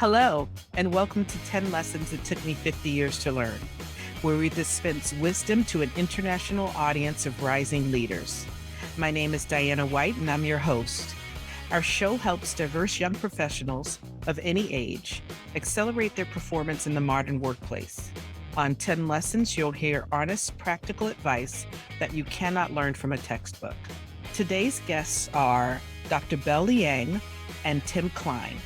Hello, and welcome to 10 Lessons It Took Me 50 Years to Learn, where we dispense wisdom to an international audience of rising leaders. My name is Diana White, and I'm your host. Our show helps diverse young professionals of any age accelerate their performance in the modern workplace. On 10 Lessons, you'll hear honest, practical advice that you cannot learn from a textbook. Today's guests are Dr. Belle Liang and Tim Klein.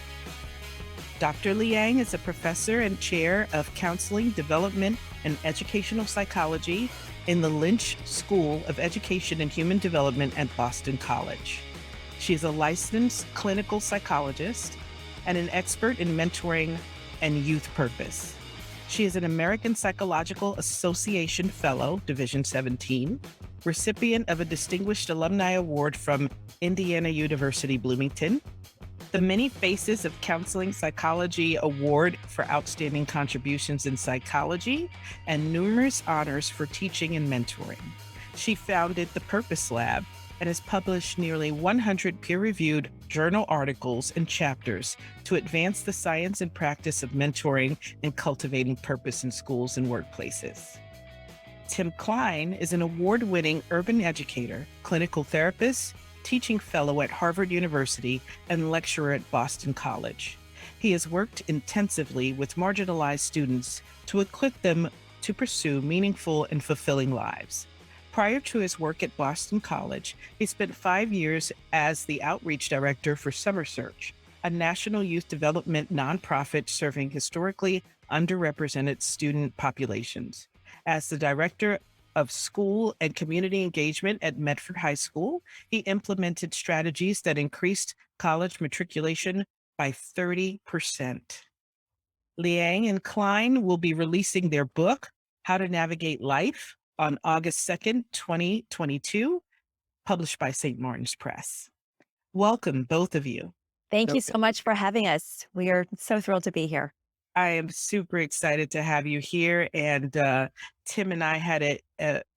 Dr. Liang is a professor and chair of counseling, development, and educational psychology in the Lynch School of Education and Human Development at Boston College. She is a licensed clinical psychologist and an expert in mentoring and youth purpose. She is an American Psychological Association Fellow, Division 17, recipient of a Distinguished Alumni Award from Indiana University, Bloomington, the Many Faces of Counseling Psychology Award for Outstanding Contributions in Psychology, and numerous honors for teaching and mentoring. She founded the Purpose Lab and has published nearly 100 peer-reviewed journal articles and chapters to advance the science and practice of mentoring and cultivating purpose in schools and workplaces. Tim Klein is an award-winning urban educator, clinical therapist, teaching fellow at Harvard University, and lecturer at Boston College. He has worked intensively with marginalized students to equip them to pursue meaningful and fulfilling lives. Prior to his work at Boston College, he spent 5 years as the outreach director for Summer Search, a national youth development nonprofit serving historically underrepresented student populations. As the director of school and community engagement at Medford High School, he implemented strategies that increased college matriculation by 30%. Liang and Klein will be releasing their book, How to Navigate Life, on August 2nd, 2022, published by St. Martin's Press. Welcome, both of you. Thank you so much for having us. We are so thrilled to be here. I am super excited to have you here. And Tim and I had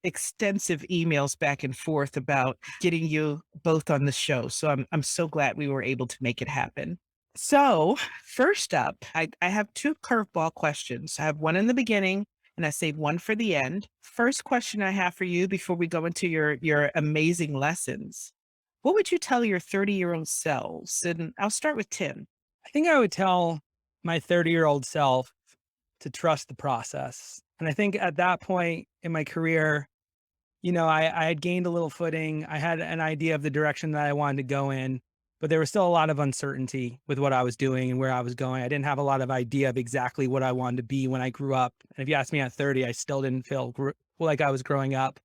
extensive emails back and forth about getting you both on the show. So I'm so glad we were able to make it happen. So first up, I have two curveball questions. I have one in the beginning and I save one for the end. First question I have for you before we go into your amazing lessons. What would you tell your 30-year-old selves? And I'll start with Tim. I think I would tell my 30-year-old self to trust the process. And I think at that point in my career, I had gained a little footing. I had an idea of the direction that I wanted to go in, but there was still a lot of uncertainty with what I was doing and where I was going. I didn't have a lot of idea of exactly what I wanted to be when I grew up. And if you asked me at 30, I still didn't feel like I was growing up.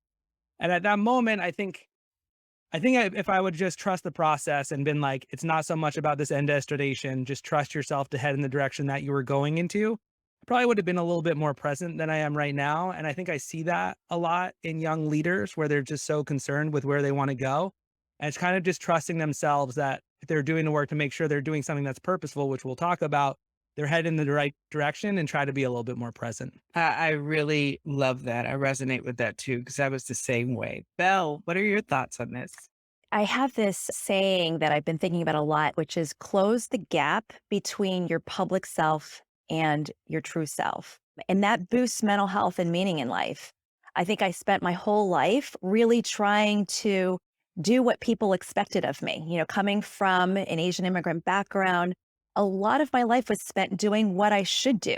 And at that moment, I think if I would just trust the process and been like, it's not so much about this end destination, just trust yourself to head in the direction that you were going into, I probably would have been a little bit more present than I am right now. And I think I see that a lot in young leaders where they're just so concerned with where they want to go. And it's kind of just trusting themselves that if they're doing the work to make sure they're doing something that's purposeful, which we'll talk about, they're heading in the right direction and try to be a little bit more present. I really love that. I resonate with that too, because I was the same way. Belle, what are your thoughts on this? I have this saying that I've been thinking about a lot, which is close the gap between your public self and your true self. And that boosts mental health and meaning in life. I think I spent my whole life really trying to do what people expected of me. Coming from an Asian immigrant background, a lot of my life was spent doing what I should do,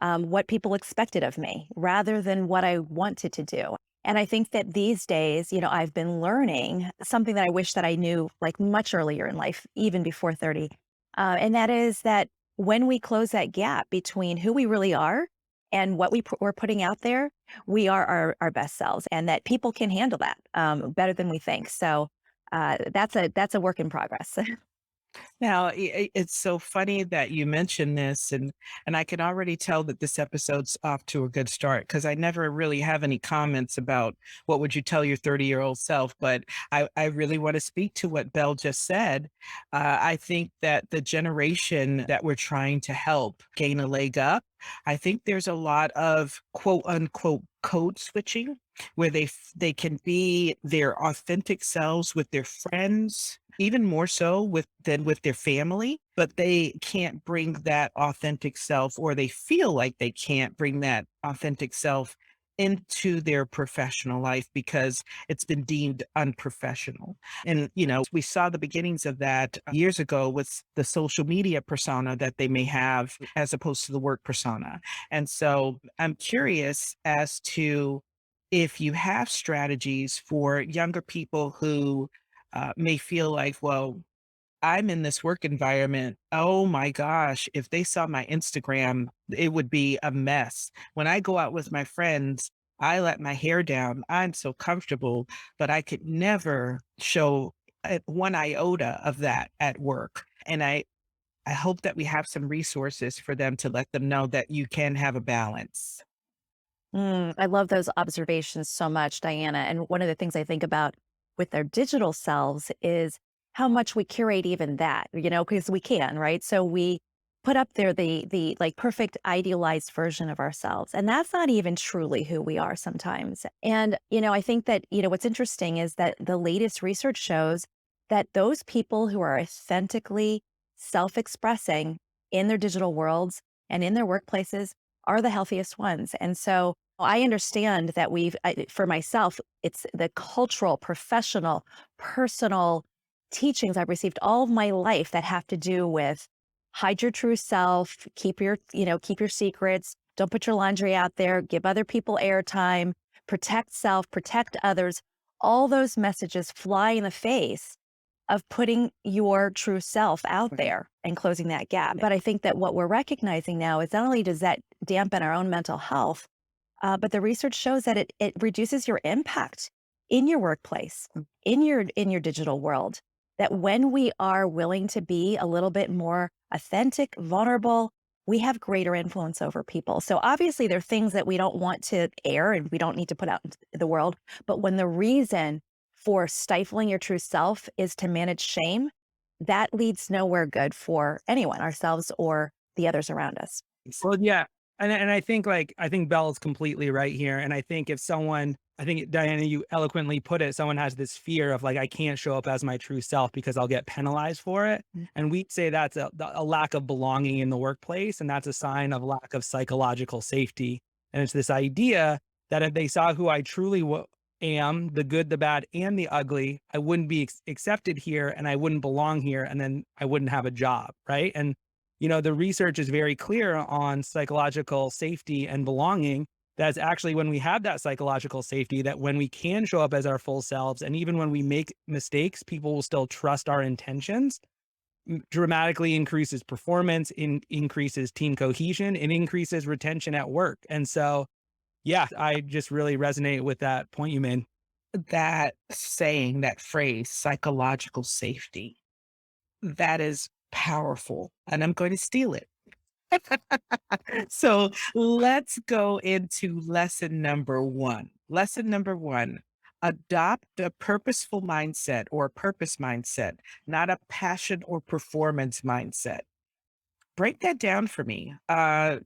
what people expected of me, rather than what I wanted to do. And I think that these days, I've been learning something that I wish that I knew like much earlier in life, even before 30. And that is that when we close that gap between who we really are and what we're putting out there, we are our best selves, and that people can handle that better than we think. So that's a work in progress. Now, it's so funny that you mentioned this, and I can already tell that this episode's off to a good start because I never really have any comments about what would you tell your 30-year-old self, but I really want to speak to what Belle just said. I think that the generation that we're trying to help gain a leg up, I think there's a lot of quote unquote code switching where they can be their authentic selves with their friends, even more so than with their family. but they can't bring that authentic self, or they feel like they can't bring that authentic self into their professional life because it's been deemed unprofessional. And, we saw the beginnings of that years ago with the social media persona that they may have as opposed to the work persona. And so I'm curious as to if you have strategies for younger people who may feel like, well, I'm in this work environment. Oh my gosh, if they saw my Instagram, it would be a mess. When I go out with my friends, I let my hair down. I'm so comfortable, but I could never show one iota of that at work. And I hope that we have some resources for them to let them know that you can have a balance. I love those observations so much, Diana. And one of the things I think about with their digital selves is how much we curate even that, because we can, right? So we put up there the like perfect idealized version of ourselves. And that's not even truly who we are sometimes. And, I think that, what's interesting is that the latest research shows that those people who are authentically self-expressing in their digital worlds and in their workplaces are the healthiest ones. And so I understand that for myself, it's the cultural, professional, personal teachings I've received all of my life that have to do with hide your true self, keep your secrets, don't put your laundry out there, give other people airtime, protect self, protect others. All those messages fly in the face of putting your true self out Right. there and closing that gap. Yeah. But I think that what we're recognizing now is not only does that dampen our own mental health, but the research shows that it reduces your impact in your workplace, in your digital world. That when we are willing to be a little bit more authentic, vulnerable, we have greater influence over people. So obviously, there are things that we don't want to air and we don't need to put out into the world. But when the reason for stifling your true self is to manage shame, that leads nowhere good for anyone, ourselves or the others around us. Well, yeah, and I think Belle is completely right here, and I think if someone I think Diana, you eloquently put it, someone has this fear of like, I can't show up as my true self because I'll get penalized for it. And we say that's a lack of belonging in the workplace, and that's a sign of lack of psychological safety. And it's this idea that if they saw who I truly am, the good, the bad, and the ugly, I wouldn't be accepted here, and I wouldn't belong here, and then I wouldn't have a job, right? And the research is very clear on psychological safety and belonging. That's actually when we have that psychological safety, that when we can show up as our full selves, and even when we make mistakes, people will still trust our intentions, dramatically increases performance, increases team cohesion, and increases retention at work. And so, yeah, I just really resonate with that point you made. That saying, that phrase, psychological safety, that is powerful. And I'm going to steal it. So let's go into lesson number one. Lesson number one: adopt a purposeful mindset or purpose mindset, not a passion or performance mindset. Break that down for me.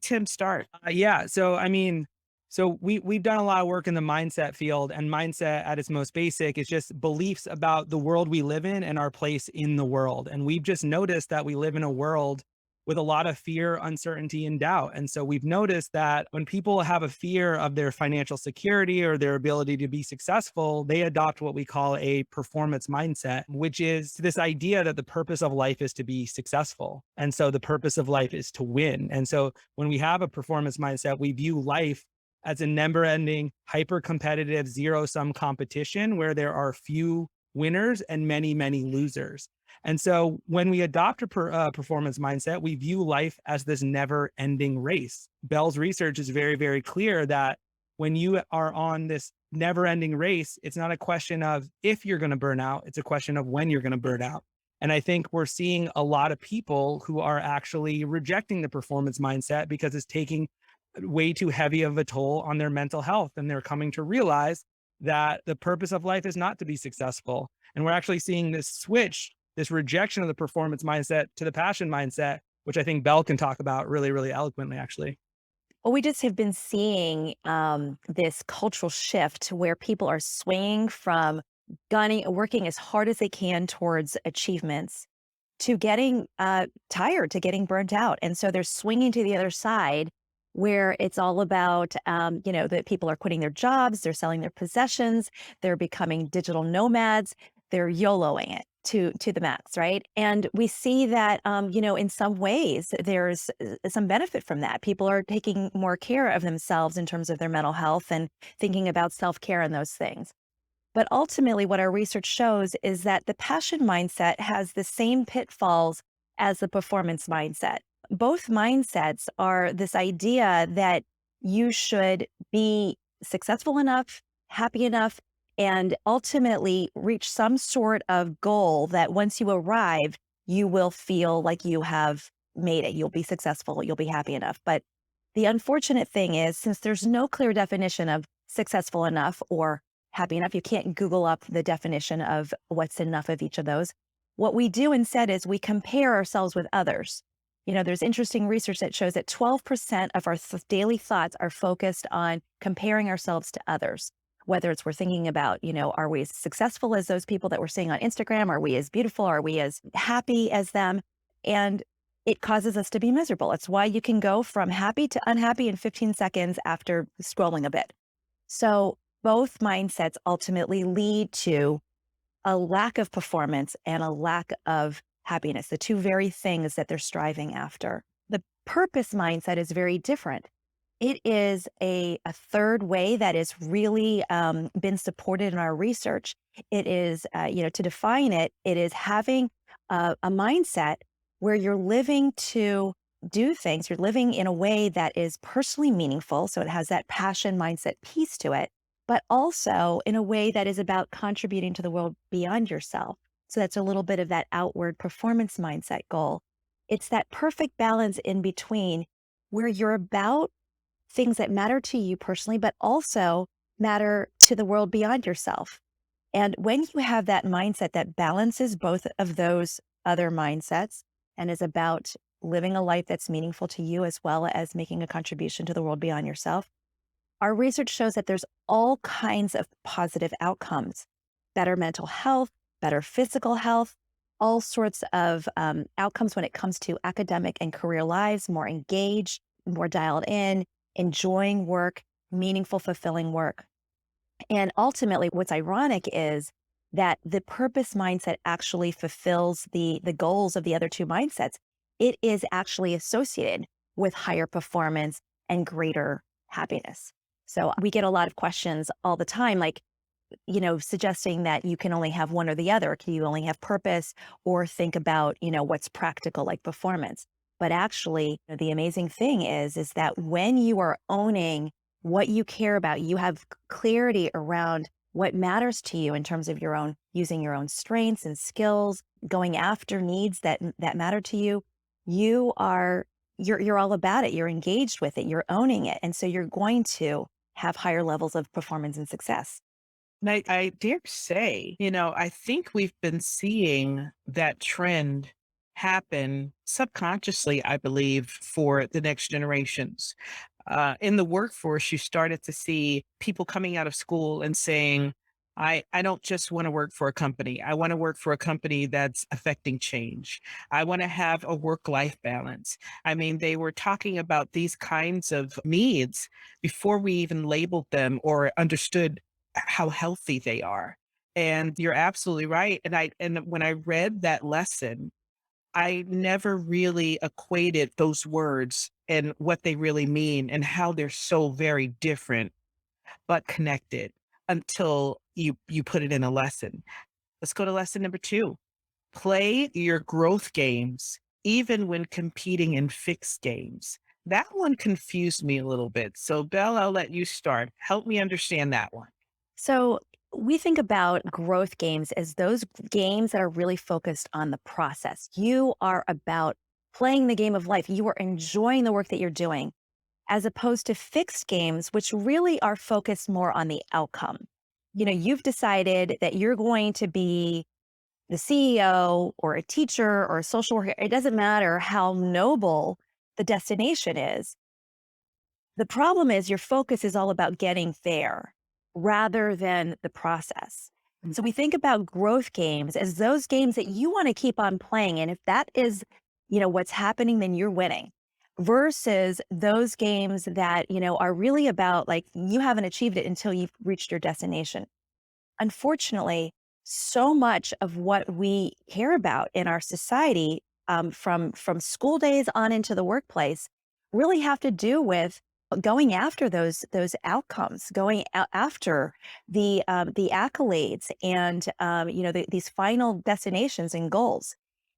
Tim, start. Yeah. So I mean, so we've done a lot of work in the mindset field, and mindset at its most basic is just beliefs about the world we live in and our place in the world. And we've just noticed that we live in a world with a lot of fear, uncertainty, and doubt. And so we've noticed that when people have a fear of their financial security or their ability to be successful, they adopt what we call a performance mindset, which is this idea that the purpose of life is to be successful. And so the purpose of life is to win. And so when we have a performance mindset, we view life as a never ending, hyper competitive, zero sum competition where there are few winners and many, many losers. And so when we adopt a performance mindset, we view life as this never ending race. Bell's research is very, very clear that when you are on this never ending race, it's not a question of if you're going to burn out, it's a question of when you're going to burn out. And I think we're seeing a lot of people who are actually rejecting the performance mindset because it's taking way too heavy of a toll on their mental health. And they're coming to realize that the purpose of life is not to be successful. And we're actually seeing this switch, this rejection of the performance mindset to the passion mindset, which I think Belle can talk about really, really eloquently, actually. Well, we just have been seeing this cultural shift where people are swinging from working as hard as they can towards achievements to getting tired, to getting burnt out. And so they're swinging to the other side where it's all about, that people are quitting their jobs, they're selling their possessions, they're becoming digital nomads, they're YOLOing it to the max, right? And we see that, in some ways, there's some benefit from that. People are taking more care of themselves in terms of their mental health and thinking about self-care and those things. But ultimately, what our research shows is that the passion mindset has the same pitfalls as the performance mindset. Both mindsets are this idea that you should be successful enough, happy enough, and ultimately reach some sort of goal that once you arrive, you will feel like you have made it. You'll be successful, you'll be happy enough. But the unfortunate thing is, since there's no clear definition of successful enough or happy enough, you can't Google up the definition of what's enough of each of those. What we do instead is we compare ourselves with others. There's interesting research that shows that 12% of our daily thoughts are focused on comparing ourselves to others. Whether it's we're thinking about, are we as successful as those people that we're seeing on Instagram? Are we as beautiful? Are we as happy as them? And it causes us to be miserable. It's why you can go from happy to unhappy in 15 seconds after scrolling a bit. So both mindsets ultimately lead to a lack of performance and a lack of happiness, the two very things that they're striving after. The purpose mindset is very different. It is a third way that is really been supported in our research. It is, to define it, it is having a mindset where you're living to do things. You're living in a way that is personally meaningful. So it has that passion mindset piece to it, but also in a way that is about contributing to the world beyond yourself. So that's a little bit of that outward performance mindset goal. It's that perfect balance in between where you're about things that matter to you personally, but also matter to the world beyond yourself. And when you have that mindset that balances both of those other mindsets and is about living a life that's meaningful to you as well as making a contribution to the world beyond yourself, our research shows that there's all kinds of positive outcomes: better mental health, better physical health, all sorts of outcomes when it comes to academic and career lives, more engaged, more dialed in, enjoying work, meaningful, fulfilling work. And ultimately, what's ironic is that the purpose mindset actually fulfills the goals of the other two mindsets. It is actually associated with higher performance and greater happiness. So we get a lot of questions all the time, like, suggesting that you can only have one or the other. Can you only have purpose or think about, what's practical like performance? But actually, the amazing thing is that when you are owning what you care about, you have clarity around what matters to you in terms of using your own strengths and skills, going after needs that matter to you. You're all about it. You're engaged with it. You're owning it. And so you're going to have higher levels of performance and success. And I dare say, I think we've been seeing that trend happen subconsciously, I believe, for the next generations. In the workforce, you started to see people coming out of school and saying, I don't just want to work for a company. I want to work for a company that's affecting change. I want to have a work-life balance. I mean, they were talking about these kinds of needs before we even labeled them or understood how healthy they are. And you're absolutely right. And when I read that lesson, I never really equated those words and what they really mean and how they're so very different but connected until you put it in a lesson. Let's go to lesson number 2. Play your growth games even when competing in fixed games. That one confused me a little bit. So Belle, I'll let you start. Help me understand that one. So we think about growth games as those games that are really focused on the process. You are about playing the game of life. You are enjoying the work that you're doing, as opposed to fixed games, which really are focused more on the outcome. You've decided that you're going to be the CEO or a teacher or a social worker. It doesn't matter how noble the destination is. The problem is your focus is all about getting there rather than the process. So we think about growth games as those games that you want to keep on playing. And if that is, what's happening, then you're winning. Versus those games that, are really about like you haven't achieved it until you've reached your destination. Unfortunately, so much of what we care about in our society, from school days on into the workplace, really have to do with going after those outcomes, going after the accolades and these final destinations and goals.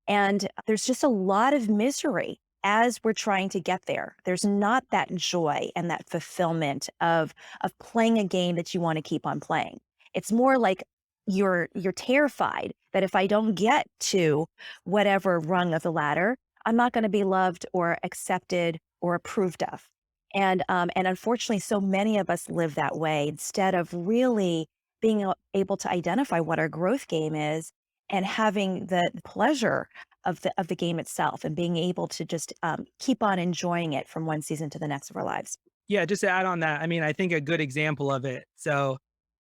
And there's just a lot of misery as we're trying to get there. There's not that joy and that fulfillment of playing a game that you want to keep on playing. It's more like you're terrified that if I don't get to whatever rung of the ladder, I'm not going to be loved or accepted or approved of. And unfortunately, so many of us live that way instead of really being able to identify what our growth game is and having the pleasure of the game itself and being able to just keep on enjoying it from one season to the next of our lives. Yeah, just to add on that, I mean, I think a good example of it. So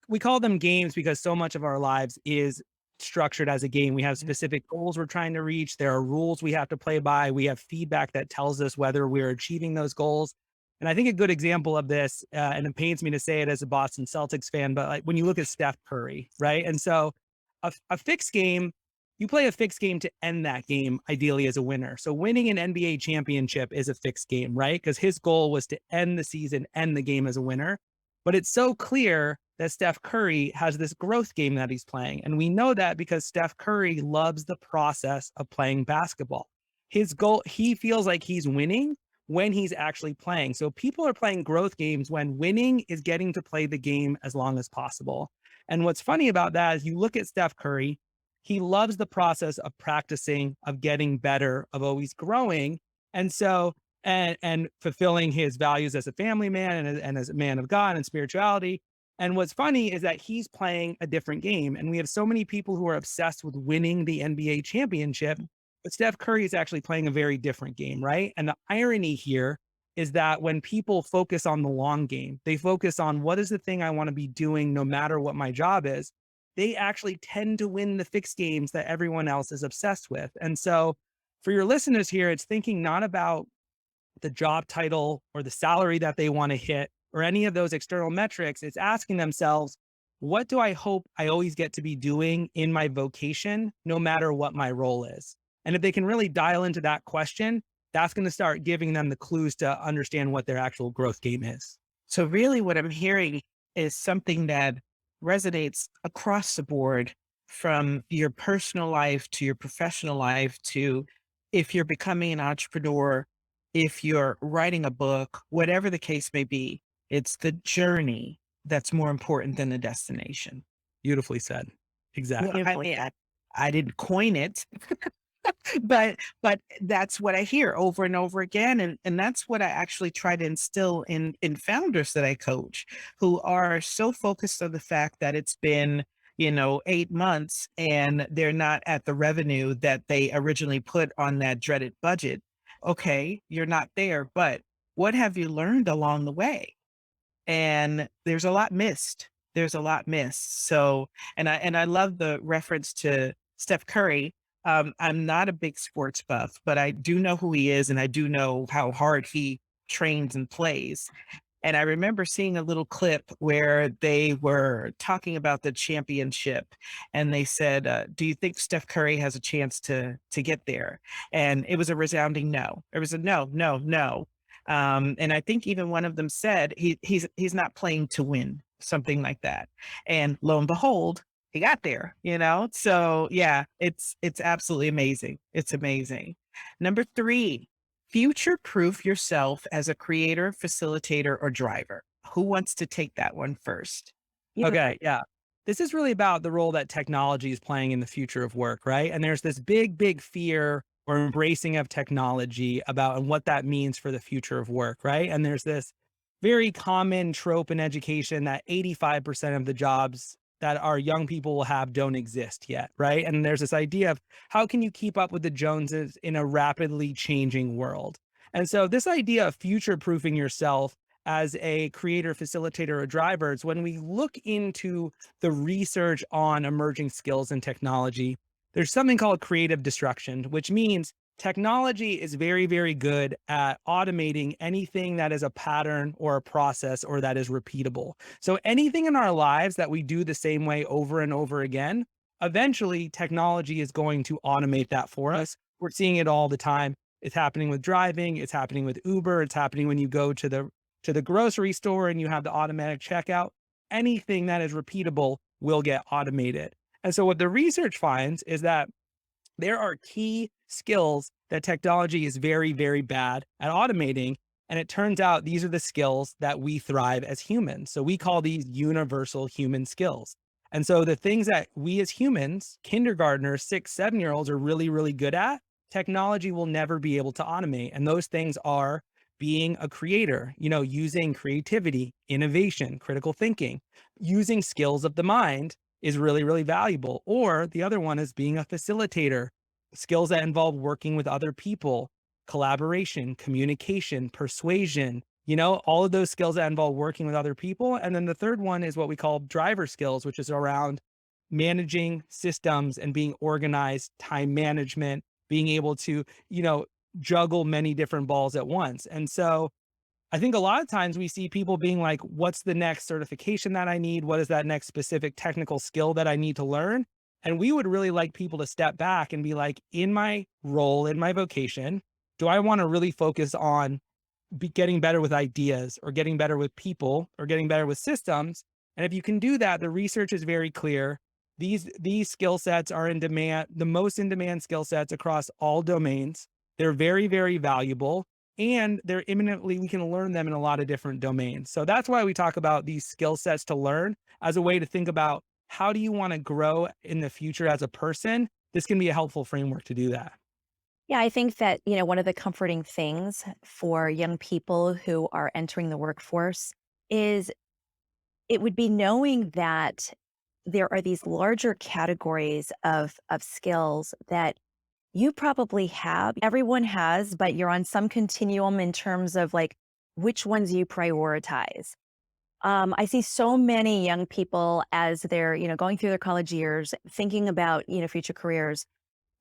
we call them games because so much of our lives is structured as a game. We have specific goals we're trying to reach. There are rules we have to play by. We have feedback that tells us whether we're achieving those goals. And I think a good example of this, and it pains me to say it as a Boston Celtics fan, but like when you look at Steph Curry, right? And so a fixed game, you play a fixed game to end that game, ideally as a winner. So winning an NBA championship is a fixed game, right? Because his goal was to end the season, end the game as a winner. But it's so clear that Steph Curry has this growth game that he's playing. And we know that because Steph Curry loves the process of playing basketball. His goal, he feels like he's winning when he's actually playing. So people are playing growth games when winning is getting to play the game as long as possible. And what's funny about that is you look at Steph Curry, he loves the process of practicing, of getting better, of always growing. And so, and fulfilling his values as a family man and as a man of God and spirituality. And what's funny is that he's playing a different game. And we have so many people who are obsessed with winning the NBA championship, but Steph Curry is actually playing a very different game, right? And the irony here is that when people focus on the long game, they focus on what is the thing I want to be doing no matter what my job is, they actually tend to win the fixed games that everyone else is obsessed with. And so for your listeners here, it's thinking not about the job title or the salary that they want to hit or any of those external metrics. It's asking themselves, what do I hope I always get to be doing in my vocation, no matter what my role is? And if they can really dial into that question, that's going to start giving them the clues to understand what their actual growth game is. So really what I'm hearing is something that resonates across the board from your personal life to your professional life to if you're becoming an entrepreneur, if you're writing a book, whatever the case may be, it's the journey that's more important than the destination. Beautifully said. Exactly. Well, I Beautifully mean, said. I didn't coin it, but that's what I hear over and over again, and that's what I actually try to instill in founders that I coach, who are so focused on the fact that it's been 8 months and they're not at the revenue that they originally put on that dreaded budget. Okay, you're not there, but what have you learned along the way? And there's a lot missed. There's a lot missed. So, and I love the reference to Steph Curry. I'm not a big sports buff, but I do know who he is, and I do know how hard he trains and plays. And I remember seeing a little clip where they were talking about the championship, and they said, "Do you think Steph Curry has a chance to get there?" And it was a resounding no. It was a no, no, no. And I think even one of them said he's not playing to win, something like that. And lo and behold, he got there. So yeah, it's absolutely amazing. It's amazing. Number three, future proof yourself as a creator, facilitator, or driver. Who wants to take that one first? Okay, yeah. This is really about the role that technology is playing in the future of work, right? And there's this big, big fear or embracing of technology about and what that means for the future of work, right? And there's this very common trope in education that 85% of the jobs that our young people will have don't exist yet, right? And there's this idea of how can you keep up with the Joneses in a rapidly changing world? And so this idea of future proofing yourself as a creator, facilitator, or driver is when we look into the research on emerging skills and technology, there's something called creative destruction, which means technology is very, very good at automating anything that is a pattern or a process or that is repeatable. So anything in our lives that we do the same way over and over again, eventually technology is going to automate that for us. We're seeing it all the time. It's happening with driving, it's happening with Uber, it's happening when you go to the grocery store and you have the automatic checkout. Anything that is repeatable will get automated. And so what the research finds is that there are key skills that technology is very, very bad at automating. And it turns out these are the skills that we thrive as humans. So we call these universal human skills. And so the things that we as humans, kindergartners, 6, 7-year-olds are really, really good at, technology will never be able to automate. And those things are being a creator, using creativity, innovation, critical thinking, using skills of the mind is really, really valuable. Or the other one is being a facilitator, skills that involve working with other people, collaboration, communication, persuasion, all of those skills that involve working with other people. And then the third one is what we call driver skills, which is around managing systems and being organized, time management, being able to, juggle many different balls at once. And so I think a lot of times we see people being like, what's the next certification that I need? What is that next specific technical skill that I need to learn? And we would really like people to step back and be like, in my role, in my vocation, do I want to really focus on getting better with ideas or getting better with people or getting better with systems? And if you can do that, the research is very clear. These skill sets are in demand, the most in demand skill sets across all domains. They're very, very valuable and they're imminently, we can learn them in a lot of different domains. So that's why we talk about these skill sets to learn as a way to think about how do you want to grow in the future as a person? This can be a helpful framework to do that. Yeah, I think that, one of the comforting things for young people who are entering the workforce is it would be knowing that there are these larger categories of skills that you probably have. Everyone has, but you're on some continuum in terms of like which ones you prioritize. I see so many young people as they're, going through their college years, thinking about, future careers,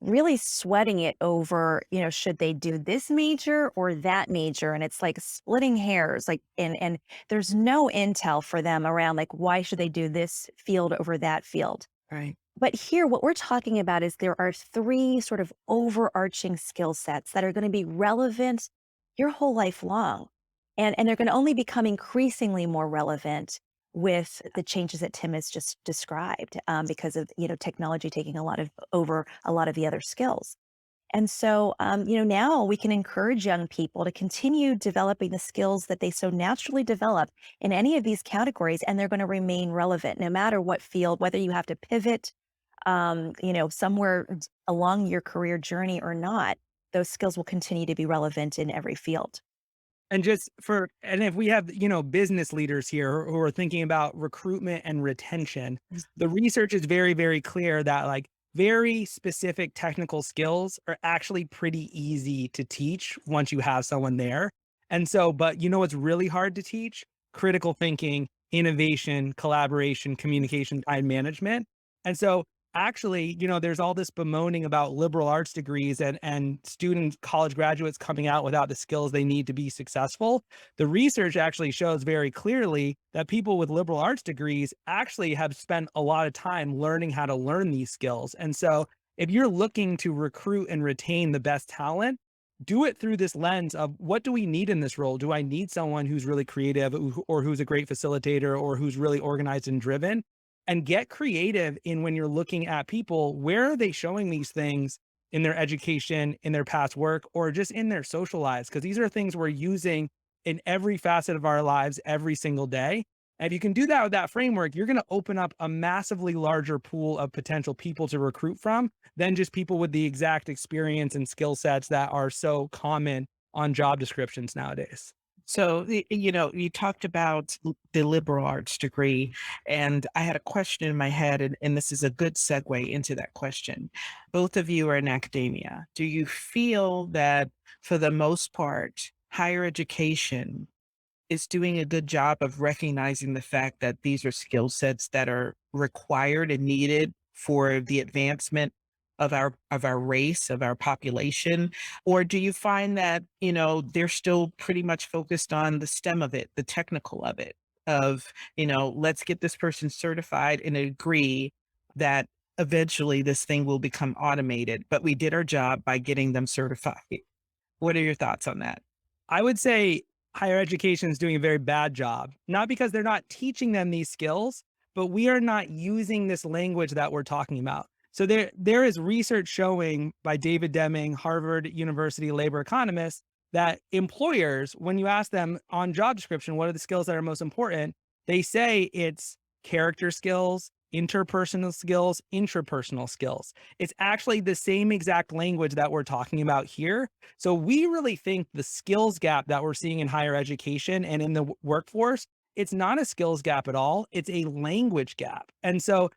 really sweating it over, should they do this major or that major? And it's like splitting hairs, like, and there's no intel for them around like, why should they do this field over that field? Right. But here, what we're talking about is there are three sort of overarching skill sets that are going to be relevant your whole life long. And they're going to only become increasingly more relevant with the changes that Tim has just described because of, technology taking over a lot of the other skills. And so, now we can encourage young people to continue developing the skills that they so naturally develop in any of these categories, and they're going to remain relevant no matter what field, whether you have to pivot, somewhere along your career journey or not, those skills will continue to be relevant in every field. And if we have, business leaders here who are thinking about recruitment and retention, the research is very, very clear that like very specific technical skills are actually pretty easy to teach once you have someone there. And so, but what's really hard to teach? Critical thinking, innovation, collaboration, communication, time management. And so actually, there's all this bemoaning about liberal arts degrees and student college graduates coming out without the skills they need to be successful. The research actually shows very clearly that people with liberal arts degrees actually have spent a lot of time learning how to learn these skills. And so if you're looking to recruit and retain the best talent, do it through this lens of what do we need in this role? Do I need someone who's really creative or who's a great facilitator or who's really organized and driven? And get creative in when you're looking at people, where are they showing these things in their education, in their past work, or just in their social lives? Because these are things we're using in every facet of our lives every single day. And if you can do that with that framework, you're going to open up a massively larger pool of potential people to recruit from than just people with the exact experience and skill sets that are so common on job descriptions nowadays. So, you talked about the liberal arts degree, and I had a question in my head, and this is a good segue into that question. Both of you are in academia. Do you feel that, for the most part, higher education is doing a good job of recognizing the fact that these are skill sets that are required and needed for the advancement of our race, of our population? Or do you find that, they're still pretty much focused on the STEM of it, the technical of it, of, let's get this person certified and agree that eventually this thing will become automated, but we did our job by getting them certified. What are your thoughts on that? I would say higher education is doing a very bad job, not because they're not teaching them these skills, but we are not using this language that we're talking about. So there is research showing by David Deming, Harvard University labor economist, that employers, when you ask them on job description, what are the skills that are most important? They say it's character skills, interpersonal skills, intrapersonal skills. It's actually the same exact language that we're talking about here. So we really think the skills gap that we're seeing in higher education and in the workforce, it's not a skills gap at all. It's a language gap. And so,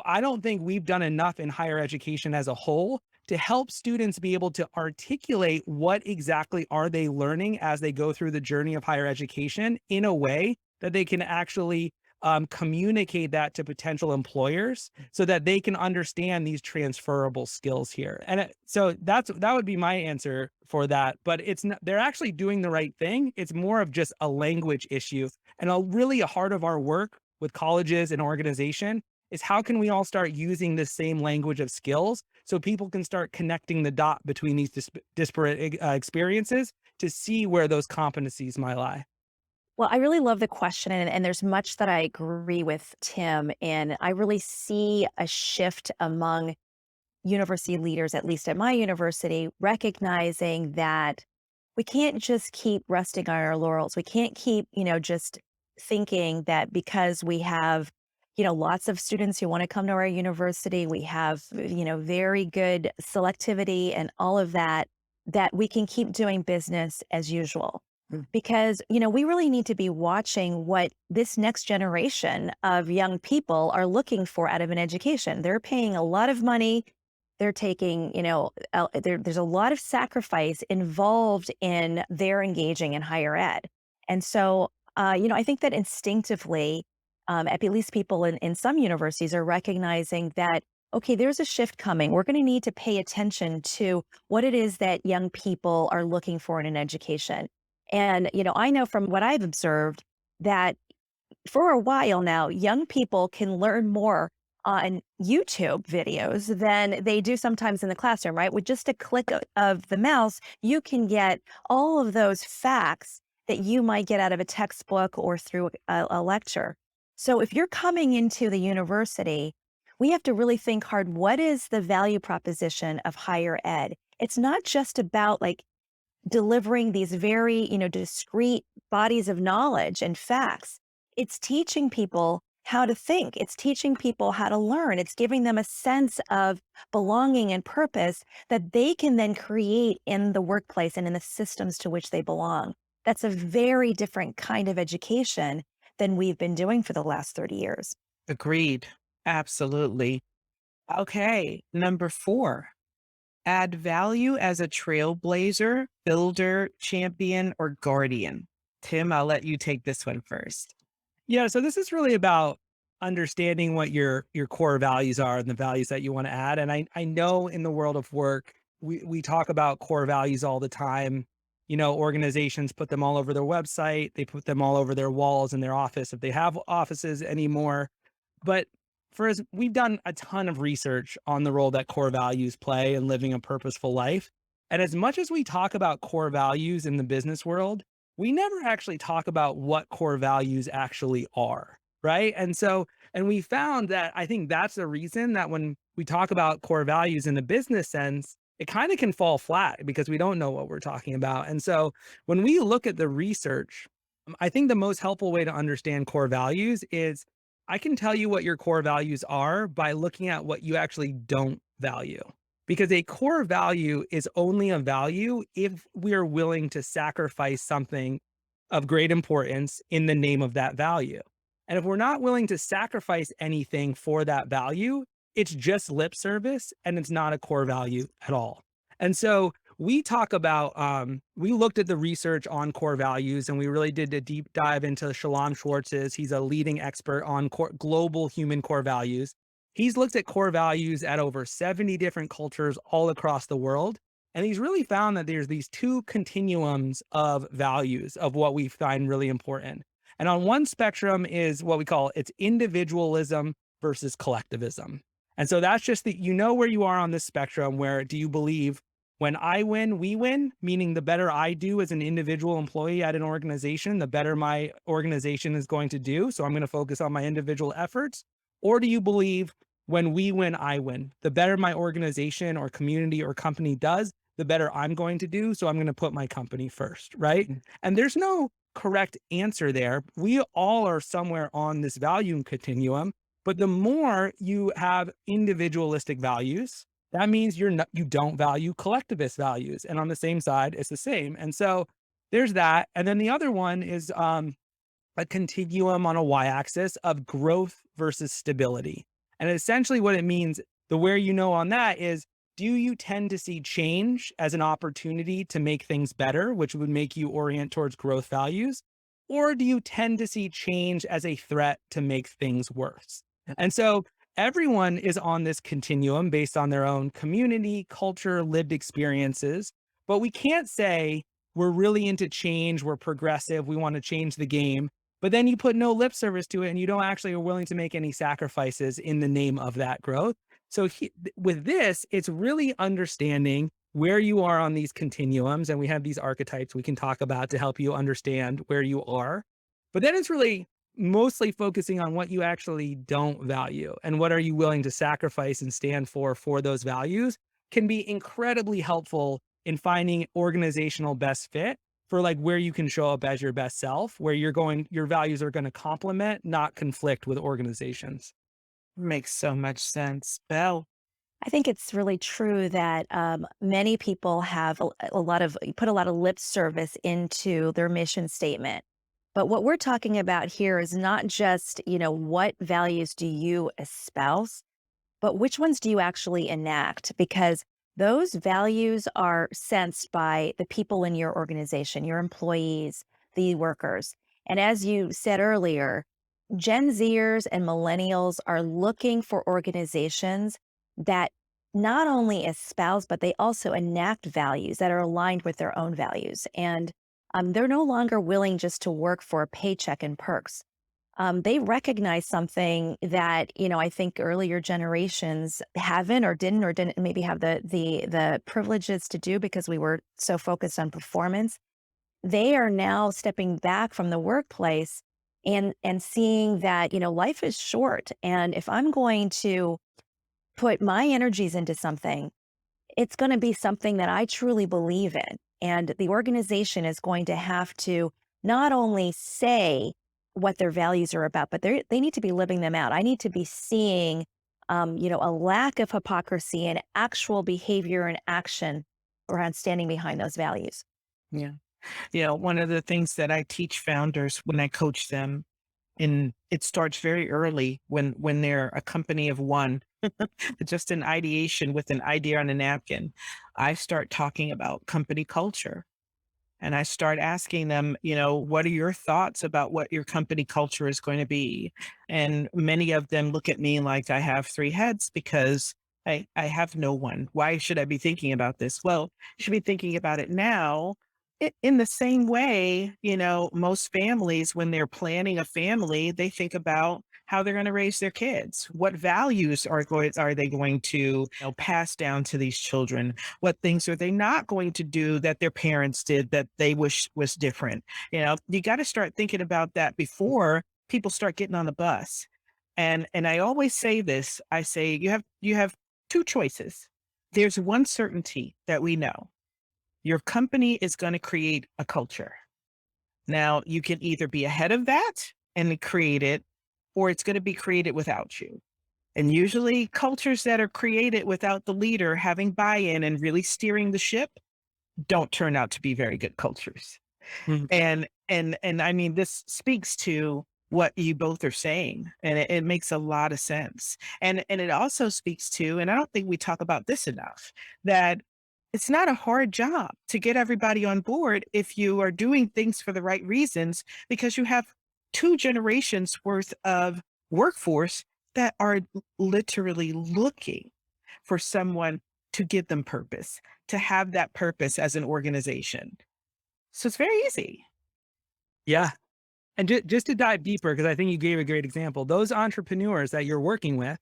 I don't think we've done enough in higher education as a whole to help students be able to articulate what exactly are they learning as they go through the journey of higher education in a way that they can actually communicate that to potential employers so that they can understand these transferable skills here. And so that would be my answer for that. But it's not, they're actually doing the right thing. It's more of just a language issue. And really a heart of our work with colleges and organization is how can we all start using the same language of skills so people can start connecting the dot between these disparate experiences to see where those competencies might lie. Well, I really love the question, and there's much that I agree with Tim. And I really see a shift among university leaders, at least at my university, recognizing that we can't just keep resting on our laurels. We can't keep, just thinking that because we have, lots of students who want to come to our university, we have, very good selectivity and all of that, that we can keep doing business as usual. Because, we really need to be watching what this next generation of young people are looking for out of an education. They're paying a lot of money. They're taking, there's a lot of sacrifice involved in their engaging in higher ed. And so, I think that instinctively, at least people in some universities are recognizing that, okay, there's a shift coming. We're going to need to pay attention to what it is that young people are looking for in an education. And, I know from what I've observed that for a while now, young people can learn more on YouTube videos than they do sometimes in the classroom, right? With just a click of the mouse, you can get all of those facts that you might get out of a textbook or through a lecture. So if you're coming into the university, we have to really think hard. What is the value proposition of higher ed? It's not just about like delivering these very, discrete bodies of knowledge and facts. It's teaching people how to think. It's teaching people how to learn. It's giving them a sense of belonging and purpose that they can then create in the workplace and in the systems to which they belong. That's a very different kind of education than we've been doing for the last 30 years. Agreed. Absolutely. Okay. Number four, add value as a trailblazer, builder, champion, or guardian. Tim, I'll let you take this one first. Yeah, so this is really about understanding what your core values are and the values that you want to add. And I know in the world of work, we talk about core values all the time. Organizations put them all over their website, they put them all over their walls in their office if they have offices anymore. But we've done a ton of research on the role that core values play in living a purposeful life. And as much as we talk about core values in the business world, we never actually talk about what core values actually are. Right. And we found that I think that's the reason that when we talk about core values in the business sense, it kind of can fall flat because we don't know what we're talking about. And so when we look at the research, I think the most helpful way to understand core values is I can tell you what your core values are by looking at what you actually don't value. Because a core value is only a value if we are willing to sacrifice something of great importance in the name of that value. And if we're not willing to sacrifice anything for that value, it's just lip service and it's not a core value at all. And so we talk about, we looked at the research on core values and we really did a deep dive into Shalom Schwartz's. He's a leading expert on global human core values. He's looked at core values at over 70 different cultures all across the world. And he's really found that there's these two continuums of values of what we find really important. And on one spectrum is what we call it's individualism versus collectivism. And so that's just the, you know, where you are on this spectrum, where do you believe when I win, we win, meaning the better I do as an individual employee at an organization, the better my organization is going to do. So I'm going to focus on my individual efforts. Or do you believe when we win, I win, the better my organization or community or company does, the better I'm going to do. So I'm going to put my company first, right? And there's no correct answer there. We all are somewhere on this value continuum, but the more you have individualistic values, that means you don't value collectivist values. And on the same side, it's the same. And so there's that. And then the other one is a continuum on a y-axis of growth versus stability. And essentially what it means, the where you know on that is, do you tend to see change as an opportunity to make things better, which would make you orient towards growth values? Or do you tend to see change as a threat to make things worse? And so everyone is on this continuum based on their own community, culture, lived experiences. But we can't say we're really into change, we're progressive, we want to change the game. But then you put no lip service to it and you don't actually are willing to make any sacrifices in the name of that growth. So with this, it's really understanding where you are on these continuums. And we have these archetypes we can talk about to help you understand where you are. But then it's really mostly focusing on what you actually don't value and what are you willing to sacrifice and stand for those values can be incredibly helpful in finding organizational best fit for like where you can show up as your best self, where your values are going to complement, not conflict with organizations. Makes so much sense. Belle. I think it's really true that many people have a lot of put a lot of lip service into their mission statement. But what we're talking about here is not just, what values do you espouse, but which ones do you actually enact? Because those values are sensed by the people in your organization, your employees, the workers. And as you said earlier, Gen Zers and millennials are looking for organizations that not only espouse, but they also enact values that are aligned with their own values. And they're no longer willing just to work for a paycheck and perks. They recognize something that, I think earlier generations haven't or didn't maybe have the privileges to do because we were so focused on performance. They are now stepping back from the workplace and seeing that, life is short. And if I'm going to put my energies into something, it's going to be something that I truly believe in. And the organization is going to have to not only say what their values are about, but they need to be living them out. I need to be seeing, a lack of hypocrisy and actual behavior and action around standing behind those values. Yeah. One of the things that I teach founders when I coach them, and it starts very early when they're a company of one, just an ideation with an idea on a napkin. I start talking about company culture. And I start asking them, what are your thoughts about what your company culture is going to be? And many of them look at me like I have three heads because I have no one. Why should I be thinking about this? Well, you should be thinking about it now. In the same way, most families, when they're planning a family, they think about how they're going to raise their kids. What values are they going to pass down to these children? What things are they not going to do that their parents did that they wish was different? You got to start thinking about that before people start getting on the bus. And I always say this. I say you have two choices. There's one certainty that we know. Your company is going to create a culture. Now, you can either be ahead of that and create it, or it's going to be created without you. And usually cultures that are created without the leader having buy-in and really steering the ship don't turn out to be very good cultures. Mhm. And I mean, this speaks to what you both are saying, and it makes a lot of sense. And it also speaks to, and I don't think we talk about this enough, that It's not a hard job to get everybody on board if you are doing things for the right reasons, because you have two generations worth of workforce that are literally looking for someone to give them purpose, to have that purpose as an organization. So it's very easy. Yeah. And just to dive deeper, because I think you gave a great example, those entrepreneurs that you're working with,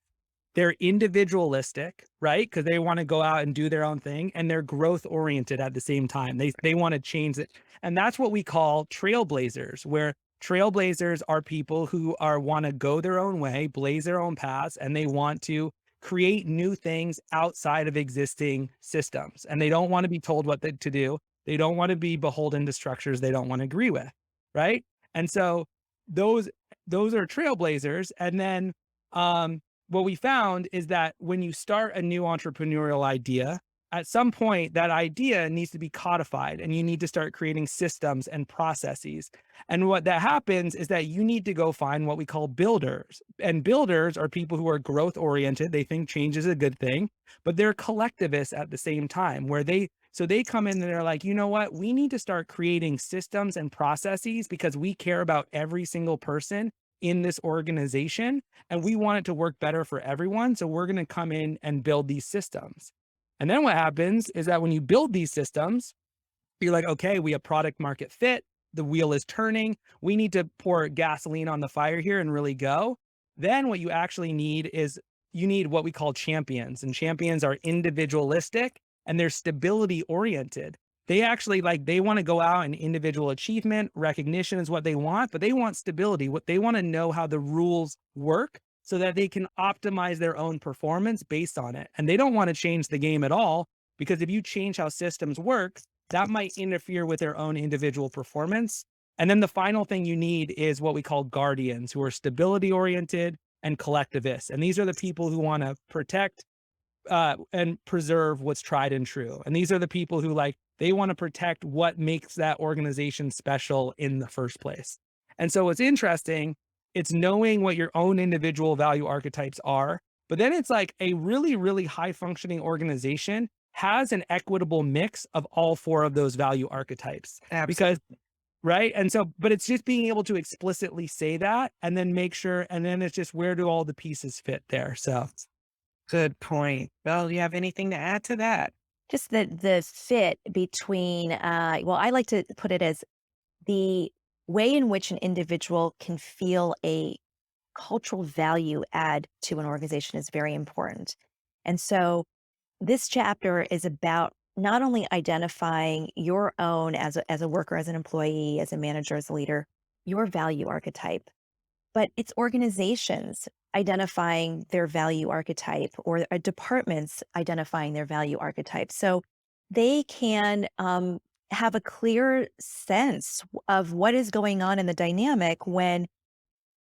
they're individualistic, right? Because they want to go out and do their own thing, and they're growth oriented at the same time. They want to change it. And that's what we call trailblazers, where trailblazers are people who are want to go their own way, blaze their own paths, and they want to create new things outside of existing systems. And they don't want to be told to do. They don't want to be beholden to structures they don't want to agree with, right? And so those those are trailblazers. And then what we found is that when you start a new entrepreneurial idea, at some point that idea needs to be codified and you need to start creating systems and processes. And what that happens is that you need to go find what we call builders. And builders are people who are growth oriented. They think change is a good thing, but they're collectivists at the same time, where they come in and they're like, you know what? We need to start creating systems and processes because we care about every single person in this organization and we want it to work better for everyone. So we're going to come in and build these systems. And then what happens is that when you build these systems, you're like, okay, we have product market fit. The wheel is turning. We need to pour gasoline on the fire here and really go. Then what you actually need is you need what we call champions. And champions are individualistic and they're stability oriented. They actually they want to go out and individual achievement, recognition is what they want, but they want stability. What they want to know how the rules work so that they can optimize their own performance based on it. And they don't want to change the game at all, because if you change how systems work, that might interfere with their own individual performance. And then the final thing you need is what we call guardians, who are stability oriented and collectivists. And these are the people who want to protect and preserve what's tried and true. And these are the people who they want to protect what makes that organization special in the first place. And so what's interesting, it's knowing what your own individual value archetypes are, but then it's like a really, really high functioning organization has an equitable mix of all four of those value archetypes. Absolutely. Because, right. And so, but it's just being able to explicitly say that and then make sure, and then it's just where do all the pieces fit there. So Good point. Belle, you have anything to add to that? Just the fit between, well, I like to put it as the way in which an individual can feel a cultural value add to an organization is very important. And so this chapter is about not only identifying your own as a worker, as an employee, as a manager, as a leader, your value archetype, but it's organizations identifying their value archetype or departments identifying their value archetype. So they can have a clear sense of what is going on in the dynamic when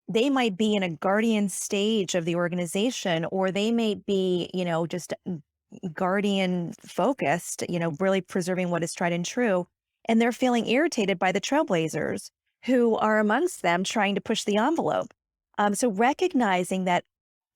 they might be in a guardian stage of the organization, or they may be, just guardian focused, really preserving what is tried and true. And they're feeling irritated by the trailblazers who are amongst them trying to push the envelope. So recognizing that,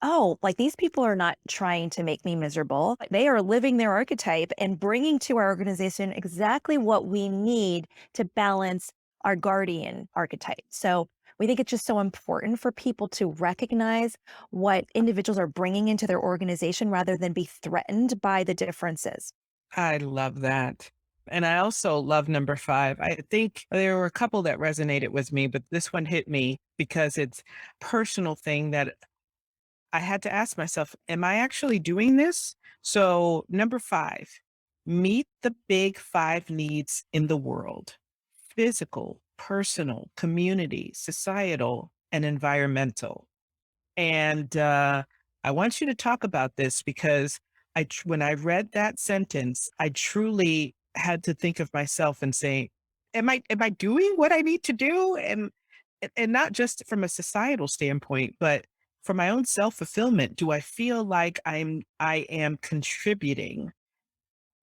oh, these people are not trying to make me miserable. They are living their archetype and bringing to our organization exactly what we need to balance our guardian archetype. So we think it's just so important for people to recognize what individuals are bringing into their organization rather than be threatened by the differences. I love that. And I also love number 5. I think there were a couple that resonated with me, but this one hit me because it's personal thing that I had to ask myself, am I actually doing this? So number 5, meet the big 5 needs in the world: physical, personal, community, societal, and environmental. And I want you to talk about this because when I read that sentence, I truly had to think of myself and say, am I doing what I need to do? And not just from a societal standpoint, but for my own self fulfillment, do I feel like I am contributing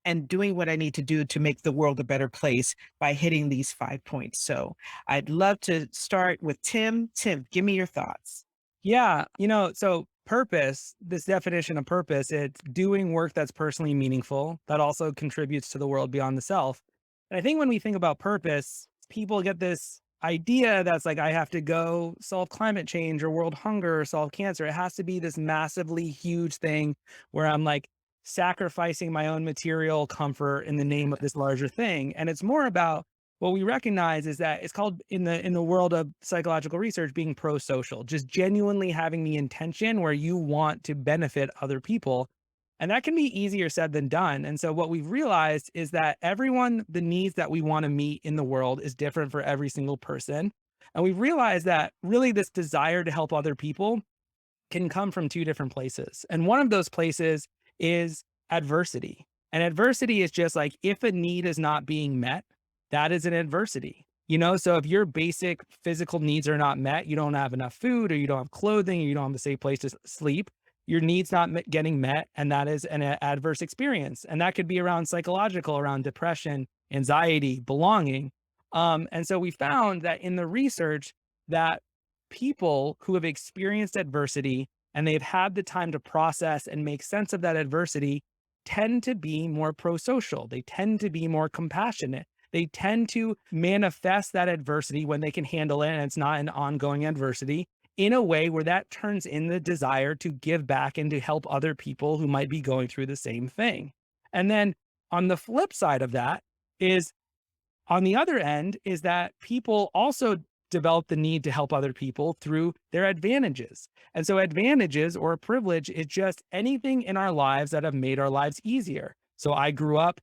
and doing what I need to do to make the world a better place by hitting these 5 points? So I'd love to start with Tim. Tim, give me your thoughts. yeah, so purpose, this definition of purpose, it's doing work that's personally meaningful, that also contributes to the world beyond the self. And I think when we think about purpose, people get this idea that's like, I have to go solve climate change or world hunger or solve cancer. It has to be this massively huge thing where I'm like sacrificing my own material comfort in the name of this larger thing. And it's more about what we recognize is that it's called in the world of psychological research being pro-social, just genuinely having the intention where you want to benefit other people. And that can be easier said than done. And so what we've realized is that everyone, the needs that we want to meet in the world is different for every single person. And we've realized that really this desire to help other people can come from two different places. And one of those places is adversity. And adversity is just like if a need is not being met, that is an adversity. So if your basic physical needs are not met, you don't have enough food or you don't have clothing or you don't have a safe place to sleep, your needs not getting met. And that is an adverse experience. And that could be around psychological, around depression, anxiety, belonging. And so we found that in the research that people who have experienced adversity and they've had the time to process and make sense of that adversity tend to be more pro-social. They tend to be more compassionate. They tend to manifest that adversity when they can handle it and it's not an ongoing adversity in a way where that turns in the desire to give back and to help other people who might be going through the same thing. And then on the flip side of that is on the other end is that people also develop the need to help other people through their advantages. And so advantages or privilege is just anything in our lives that have made our lives easier. So I grew up,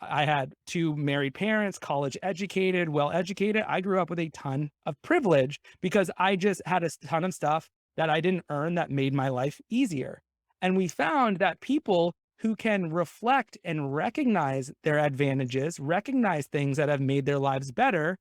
I had two married parents, college educated, well educated. I grew up with a ton of privilege because I just had a ton of stuff that I didn't earn that made my life easier. And we found that people who can reflect and recognize their advantages, recognize things that have made their lives better,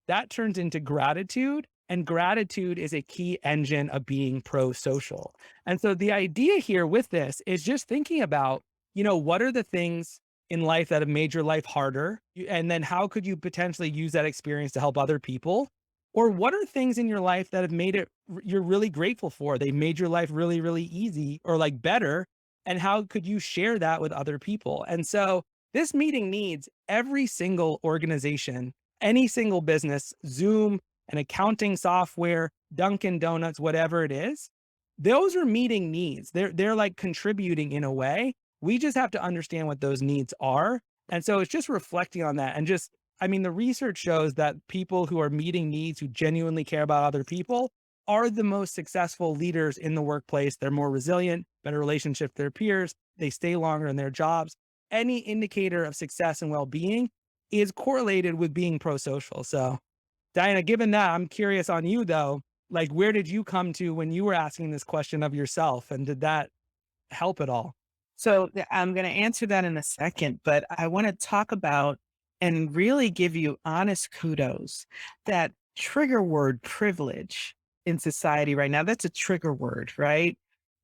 that turns into gratitude. And gratitude is a key engine of being pro-social. And so the idea here with this is just thinking about, what are the things in life that have made your life harder? And then how could you potentially use that experience to help other people? Or what are things in your life that have made it you're really grateful for? They made your life really, really easy or like better. And how could you share that with other people? And so this meeting needs every single organization, any single business, Zoom, an accounting software, Dunkin' Donuts, whatever it is. Those are meeting needs. They're like contributing in a way. We just have to understand what those needs are. And so it's just reflecting on that and just, the research shows that people who are meeting needs, who genuinely care about other people, are the most successful leaders in the workplace. They're more resilient, better relationship with their peers. They stay longer in their jobs. Any indicator of success and well-being is correlated with being pro-social. So Diana, given that, I'm curious on you though, like where did you come to when you were asking this question of yourself and did that help at all? So I'm going to answer that in a second, but I want to talk about and really give you honest kudos that trigger word privilege in society right now. That's a trigger word, right?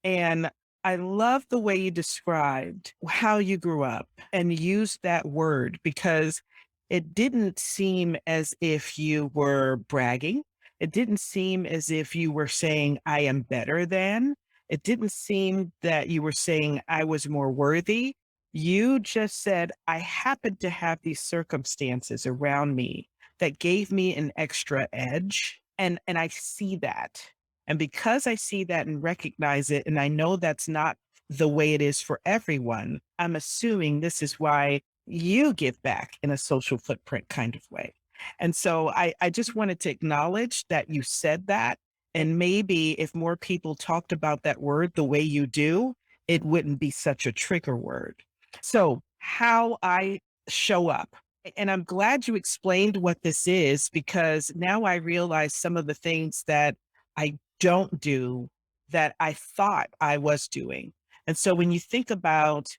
And I love the way you described how you grew up and used that word because it didn't seem as if you were bragging. It didn't seem as if you were saying, I am better than. It didn't seem that you were saying I was more worthy. You just said, I happen to have these circumstances around me that gave me an extra edge. And I see that. And because I see that and recognize it, and I know that's not the way it is for everyone, I'm assuming this is why you give back in a social footprint kind of way. And so I just wanted to acknowledge that you said that. And maybe if more people talked about that word the way you do, it wouldn't be such a trigger word. So, how I show up. And I'm glad you explained what this is because now I realize some of the things that I don't do that I thought I was doing. And so when you think about,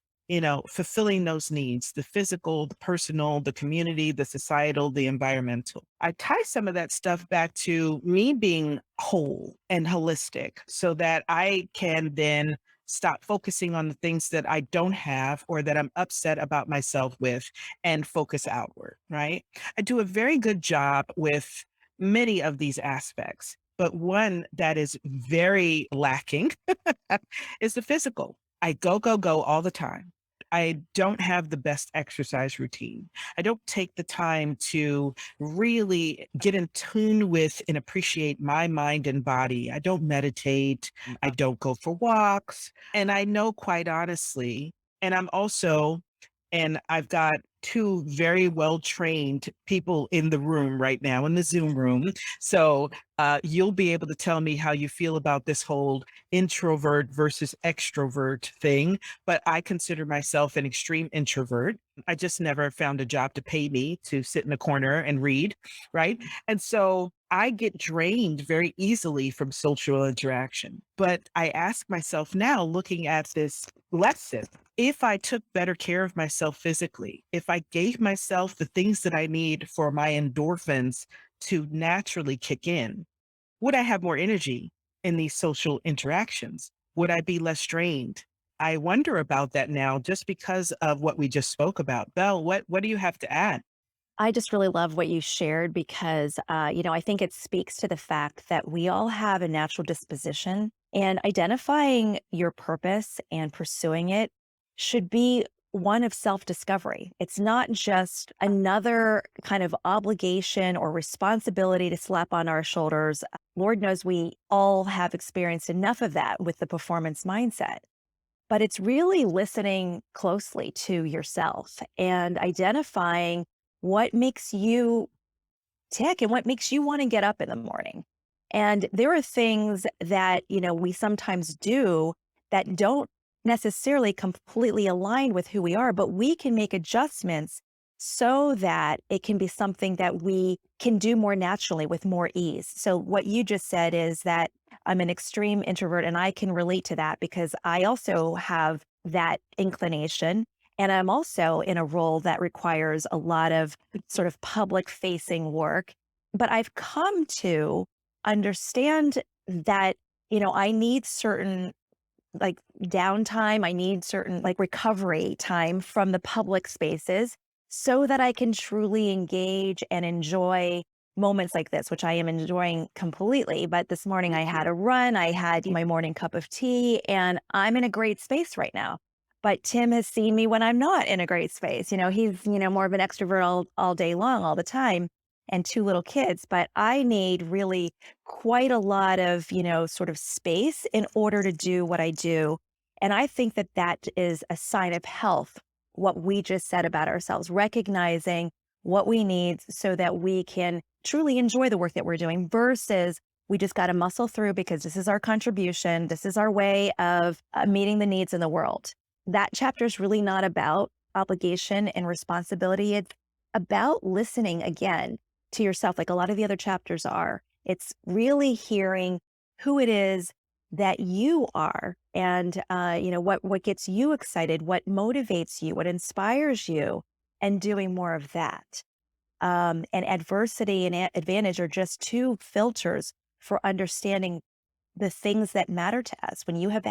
fulfilling those needs, the physical, the personal, the community, the societal, the environmental, I tie some of that stuff back to me being whole and holistic so that I can then stop focusing on the things that I don't have or that I'm upset about myself with and focus outward, right? I do a very good job with many of these aspects. But one that is very lacking is the physical. I go, go, go all the time. I don't have the best exercise routine. I don't take the time to really get in tune with and appreciate my mind and body. I don't meditate. I don't go for walks. And I know quite honestly, and I'm also, and I've got two very well trained people in the room right now in the Zoom room. So you'll be able to tell me how you feel about this whole introvert versus extrovert thing. But I consider myself an extreme introvert. I just never found a job to pay me to sit in a corner and read. Right. And so I get drained very easily from social interaction. But I ask myself now, looking at this lesson, if I took better care of myself physically, if I gave myself the things that I need for my endorphins to naturally kick in, would I have more energy in these social interactions? Would I be less strained? I wonder about that now just because of what we just spoke about. Belle, what do you have to add? I just really love what you shared because, I think it speaks to the fact that we all have a natural disposition, and identifying your purpose and pursuing it should be one of self discovery. It's not just another kind of obligation or responsibility to slap on our shoulders. Lord knows we all have experienced enough of that with the performance mindset. But it's really listening closely to yourself and identifying what makes you tick and what makes you want to get up in the morning. And there are things that, we sometimes do that don't necessarily completely align with who we are, but we can make adjustments so that it can be something that we can do more naturally with more ease. So, what you just said is that I'm an extreme introvert, and I can relate to that because I also have that inclination. And I'm also in a role that requires a lot of sort of public facing work. But I've come to understand that, I need certain like downtime, I need certain like recovery time from the public spaces so that I can truly engage and enjoy moments like this, which I am enjoying completely. But this morning I had a run, I had my morning cup of tea, and I'm in a great space right now. But Tim has seen me when I'm not in a great space. He's, more of an extrovert all day long, all the time, and two little kids. But I need really quite a lot of, sort of space in order to do what I do. And I think that that is a sign of health, what we just said about ourselves, recognizing what we need so that we can truly enjoy the work that we're doing versus we just got to muscle through because this is our contribution. This is our way of meeting the needs in the world. That chapter is really not about obligation and responsibility. It's about listening again to yourself, like a lot of the other chapters are. It's really hearing who it is that you are and what gets you excited, what motivates you, what inspires you, and doing more of that. And adversity and advantage are just two filters for understanding the things that matter to us. When you have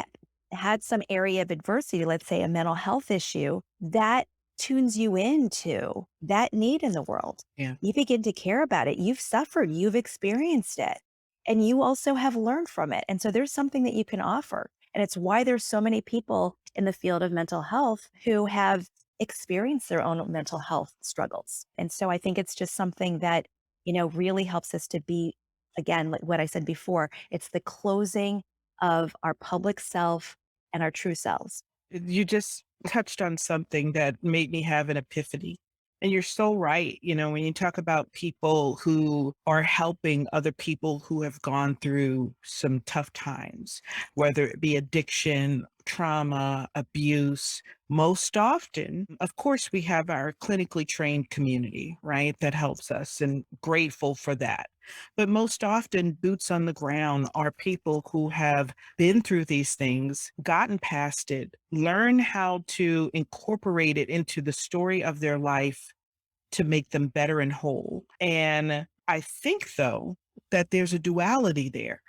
had some area of adversity, let's say a mental health issue, that tunes you into that need in the world. Yeah. You begin to care about it. You've suffered, you've experienced it, and you also have learned from it. And so there's something that you can offer. And it's why there's so many people in the field of mental health who have experienced their own mental health struggles. And so I think it's just something that, really helps us to be, again, like what I said before, it's the closing of our public self and our true selves. You just touched on something that made me have an epiphany. And you're so right. When you talk about people who are helping other people who have gone through some tough times, whether it be addiction, trauma, abuse, most often, of course, we have our clinically trained community, right? That helps us and grateful for that. But most often, boots on the ground are people who have been through these things, gotten past it, learn how to incorporate it into the story of their life to make them better and whole. And I think, though, that there's a duality there.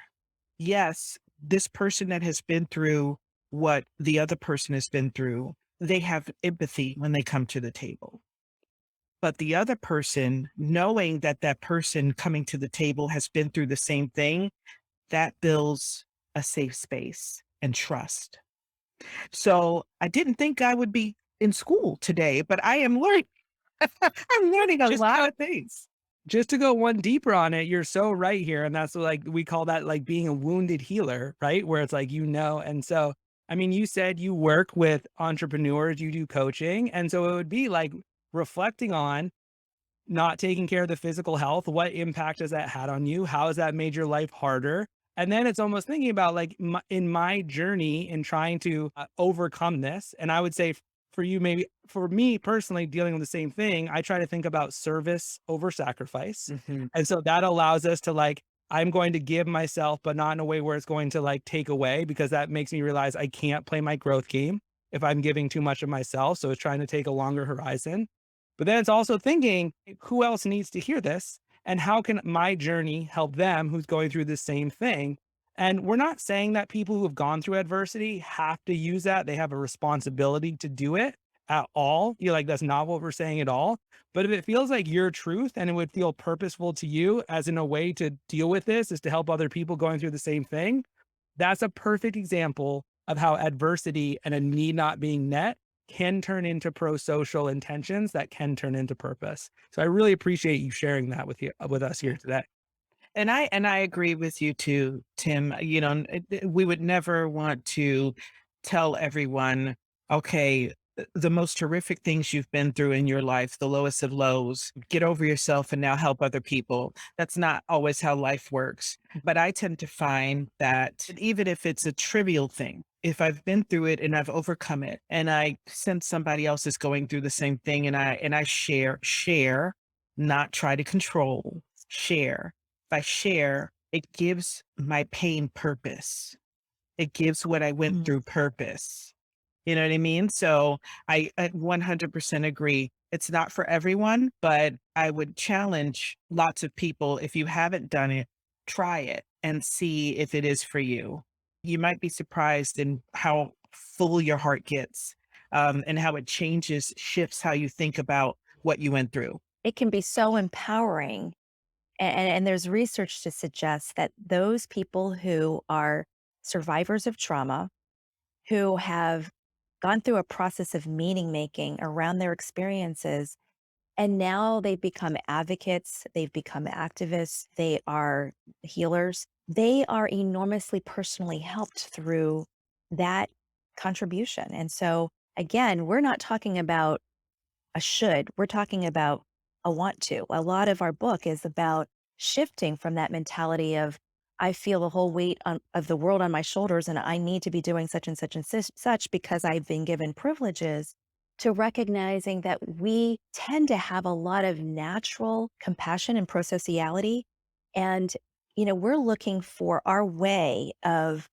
Yes, this person that has been through what the other person has been through, they have empathy when they come to the table. But the other person, knowing that that person coming to the table has been through the same thing, that builds a safe space and trust. So I didn't think I would be in school today, but I am learning. I'm learning a Just to lot go of things. just to go one deeper on it, you're so right here, and that's what, like, we call that, like, being a wounded healer, right? Where it's like, and so, I mean, you said you work with entrepreneurs, you do coaching, and so it would be like reflecting on not taking care of the physical health, what impact has that had on you? How has that made your life harder? And then it's almost thinking about like in my journey in trying to overcome this. And I would say for you, maybe for me personally, dealing with the same thing, I try to think about service over sacrifice. Mhm. And so that allows us to like, I'm going to give myself, but not in a way where it's going to like take away, because that makes me realize I can't play my growth game if I'm giving too much of myself. So it's trying to take a longer horizon. But then it's also thinking, who else needs to hear this? And how can my journey help them who's going through the same thing? And we're not saying that people who have gone through adversity have to use that. They have a responsibility to do it at all. You're like, that's not what we're saying at all. But if it feels like your truth and it would feel purposeful to you as in a way to deal with this is to help other people going through the same thing, that's a perfect example of how adversity and a need not being met can turn into pro-social intentions that can turn into purpose. So I really appreciate you sharing that with us here today. And I agree with you too, Tim. We would never want to tell everyone, okay, the most horrific things you've been through in your life, the lowest of lows, get over yourself and now help other people. That's not always how life works. But I tend to find that even if it's a trivial thing, if I've been through it and I've overcome it and I sense somebody else is going through the same thing and I share, not try to control, share. If I share, it gives my pain purpose. It gives what I went Mm. through purpose. You know what I mean? So I 100% agree. It's not for everyone, but I would challenge lots of people. If you haven't done it, try it and see if it is for you. You might be surprised in how full your heart gets, and how it changes, shifts how you think about what you went through. It can be so empowering. And there's research to suggest that those people who are survivors of trauma, who have gone through a process of meaning making around their experiences, and now they've become advocates, they've become activists, they are healers, they are enormously personally helped through that contribution. And so, again, we're not talking about a should, we're talking about a want to. A lot of our book is about shifting from that mentality of, I feel the whole weight of the world on my shoulders and I need to be doing such and such and such because I've been given privileges, to recognizing that we tend to have a lot of natural compassion and prosociality. And, we're looking for our way of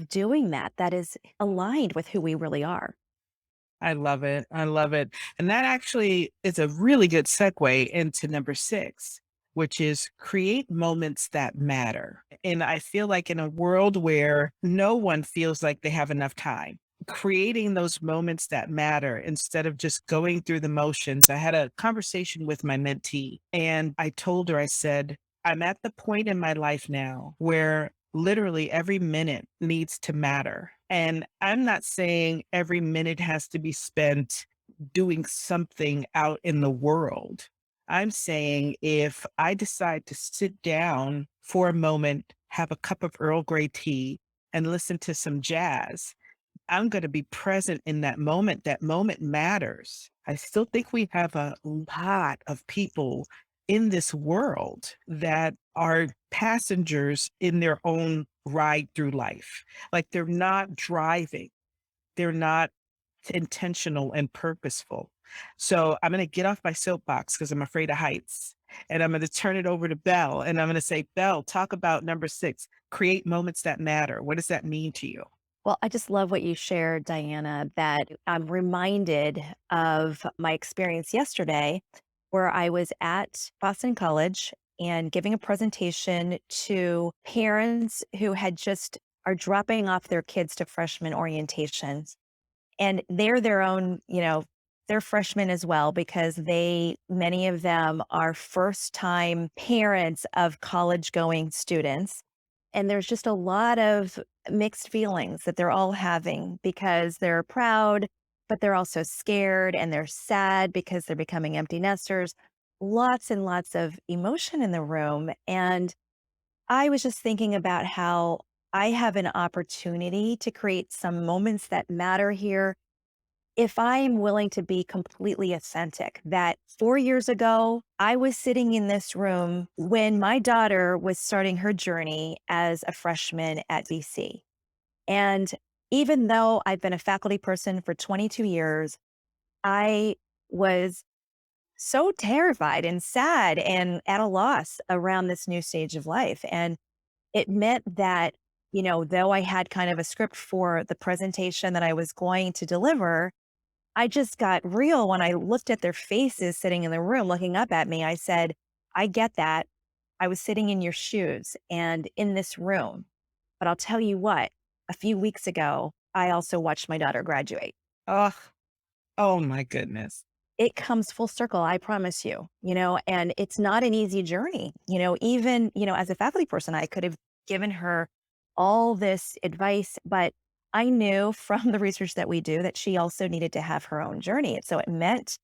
doing that that is aligned with who we really are. I love it. I love it. And that actually is a really good segue into number 6, which is create moments that matter. And I feel like in a world where no one feels like they have enough time, creating those moments that matter instead of just going through the motions. I had a conversation with my mentee and I told her, I said, I'm at the point in my life now where literally every minute needs to matter. And I'm not saying every minute has to be spent doing something out in the world. I'm saying if I decide to sit down for a moment, have a cup of Earl Grey tea, and listen to some jazz, I'm going to be present in that moment. That moment matters. I still think we have a lot of people in this world that are passengers in their own ride through life. Like they're not driving, they're not intentional and purposeful. So I'm going to get off my soapbox because I'm afraid of heights. And I'm going to turn it over to Belle. And I'm going to say, Belle, talk about number 6, create moments that matter. What does that mean to you? Well, I just love what you shared, Diana, that I'm reminded of my experience yesterday where I was at Boston College and giving a presentation to parents who had just are dropping off their kids to freshman orientation. And they're their own, They're freshmen as well because many of them are first time parents of college going students. And there's just a lot of mixed feelings that they're all having because they're proud, but they're also scared and they're sad because they're becoming empty nesters. Lots and lots of emotion in the room. And I was just thinking about how I have an opportunity to create some moments that matter here if I am willing to be completely authentic. That 4 years ago, I was sitting in this room when my daughter was starting her journey as a freshman at BC. And even though I've been a faculty person for 22 years, I was so terrified and sad and at a loss around this new stage of life. And it meant that, though I had kind of a script for the presentation that I was going to deliver, I just got real when I looked at their faces sitting in the room looking up at me. I said, I get that. I was sitting in your shoes and in this room. But I'll tell you what, a few weeks ago, I also watched my daughter graduate. Oh, oh my goodness. It comes full circle, I promise you, and it's not an easy journey. Even, as a faculty person, I could have given her all this advice, but I knew from the research that we do that she also needed to have her own journey. And so it meant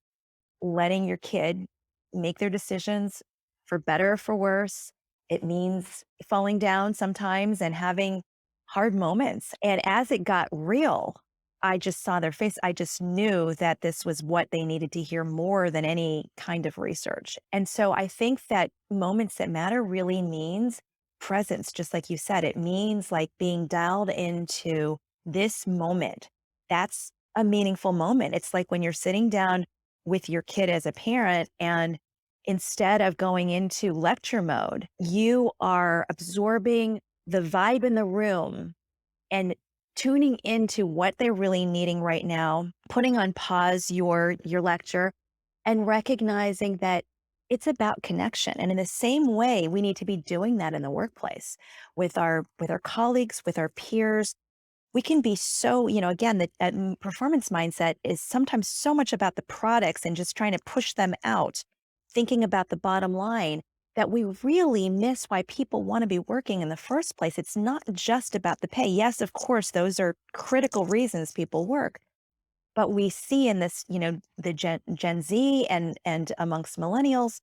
letting your kid make their decisions for better or for worse. It means falling down sometimes and having hard moments. And as it got real, I just saw their face. I just knew that this was what they needed to hear more than any kind of research. And so I think that moments that matter really means presence, just like you said. It means like being dialed into this moment. That's a meaningful moment. It's like when you're sitting down with your kid as a parent, and instead of going into lecture mode, you are absorbing the vibe in the room and tuning into what they're really needing right now, putting on pause your lecture and recognizing that it's about connection. And in the same way, we need to be doing that in the workplace with our colleagues, with our peers. We can be so, again, that performance mindset is sometimes so much about the products and just trying to push them out, thinking about the bottom line, that we really miss why people want to be working in the first place. It's not just about the pay. Yes, of course, those are critical reasons people work. But we see in this, the Gen Z and amongst millennials,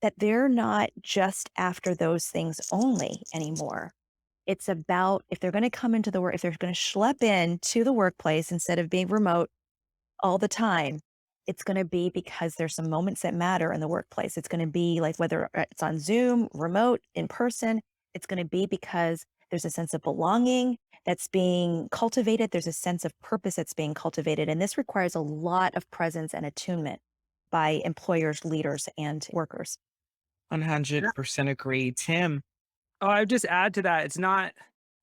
that they're not just after those things only anymore. It's about if they're going to come into the work, if they're going to schlep in to the workplace instead of being remote all the time, it's going to be because there's some moments that matter in the workplace. It's going to be like whether it's on Zoom, remote, in person, it's going to be because there's a sense of belonging that's being cultivated. There's a sense of purpose that's being cultivated. And this requires a lot of presence and attunement by employers, leaders, and workers. 100% agree. Tim. Oh, I would just add to that. It's not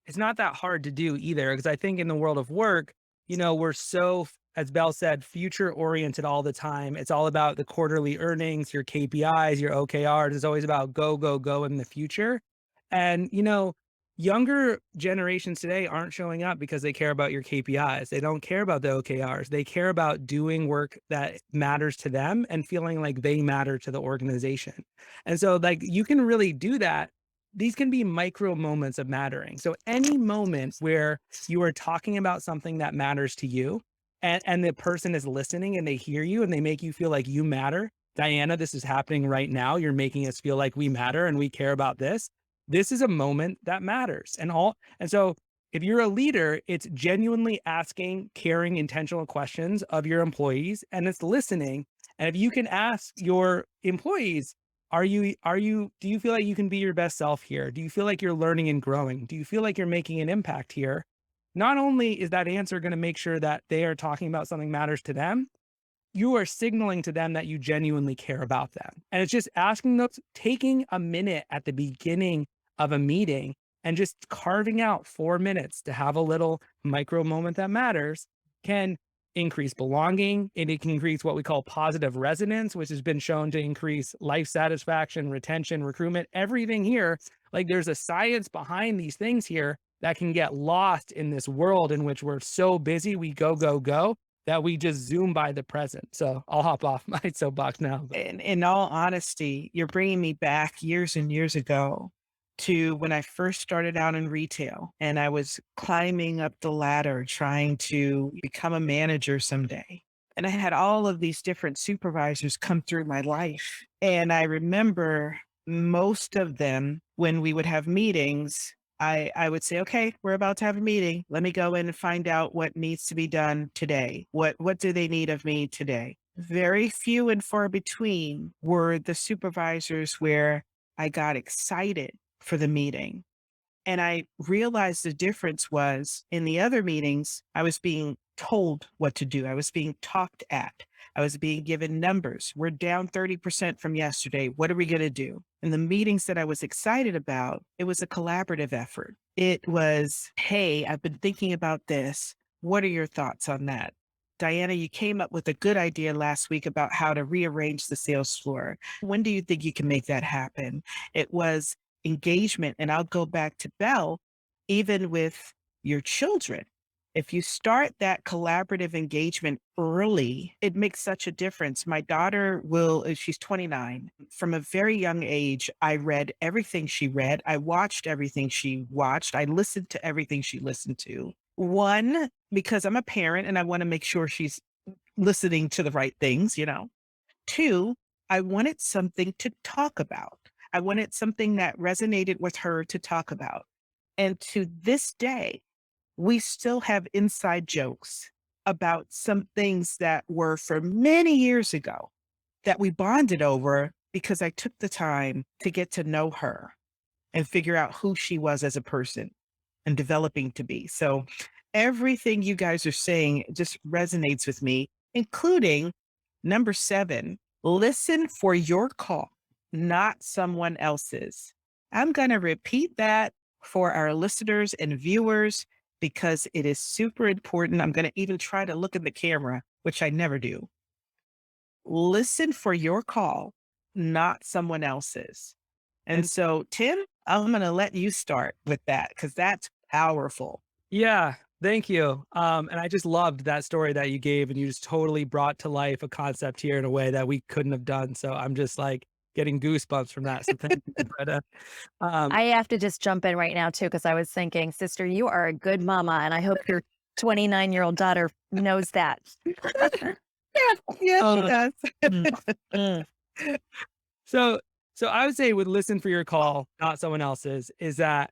that hard to do either, because I think in the world of work, we're so, as Belle said, future oriented all the time. It's all about the quarterly earnings, your KPIs, your OKRs. It's always about go, go, go in the future. And, younger generations today aren't showing up because they care about your KPIs. They don't care about the OKRs. They care about doing work that matters to them and feeling like they matter to the organization. And so like you can really do that. These can be micro moments of mattering. So any moment where you are talking about something that matters to you, and the person is listening and they hear you and they make you feel like you matter. Diana, this is happening right now. You're making us feel like we matter and we care about this. This is a moment that matters. And so if you're a leader, it's genuinely asking caring, intentional questions of your employees, and it's listening. And if you can ask your employees, do you feel like you can be your best self here? Do you feel like you're learning and growing? Do you feel like you're making an impact here? Not only is that answer going to make sure that they are talking about something matters to them, you are signaling to them that you genuinely care about them. And it's just asking those, taking a minute at the beginning of a meeting and just carving out 4 minutes to have a little micro moment that matters can increase belonging, and it can increase what we call positive resonance, which has been shown to increase life satisfaction, retention, recruitment, everything here. Like there's a science behind these things here that can get lost in this world in which we're so busy, we go, go, go, that we just zoom by the present. So I'll hop off my soapbox now. In all honesty, you're bringing me back years and years ago to when I first started out in retail and I was climbing up the ladder trying to become a manager someday. And I had all of these different supervisors come through my life. And I remember most of them, when we would have meetings, I would say, okay, we're about to have a meeting. Let me go in and find out what needs to be done today. What do they need of me today? Very few and far between were the supervisors where I got excited for the meeting. And I realized the difference was in the other meetings, I was being told what to do. I was being talked at. I was being given numbers. We're down 30% from yesterday. What are we going to do? In the meetings that I was excited about, it was a collaborative effort. It was, hey, I've been thinking about this. What are your thoughts on that? Diana, you came up with a good idea last week about how to rearrange the sales floor. When do you think you can make that happen? It was engagement. And I'll go back to Belle, even with your children. If you start that collaborative engagement early, it makes such a difference. My daughter she's 29. From a very young age, I read everything she read. I watched everything she watched. I listened to everything she listened to. One, because I'm a parent and I want to make sure she's listening to the right things, you know. Two, I wanted something to talk about. I wanted something that resonated with her to talk about. And to this day, we still have inside jokes about some things that were for many years ago that we bonded over because I took the time to get to know her and figure out who she was as a person and developing to be. So everything you guys are saying just resonates with me, including number 7, listen for your call, not someone else's. I'm going to repeat that for our listeners and viewers because it is super important. I'm going to even try to look at the camera, which I never do. Listen for your call, not someone else's. And so, Tim, I'm going to let you start with that because that's powerful. Yeah, thank you. And I just loved that story that you gave, and you just totally brought to life a concept here in a way that we couldn't have done. So I'm just like getting goosebumps from that. So thank you. But, I have to just jump in right now too, because I was thinking, sister, you are a good mama, and I hope your 29-year-old daughter knows that. Yes, Mm, mm. so, so I would say with listen for your call, not someone else's, is that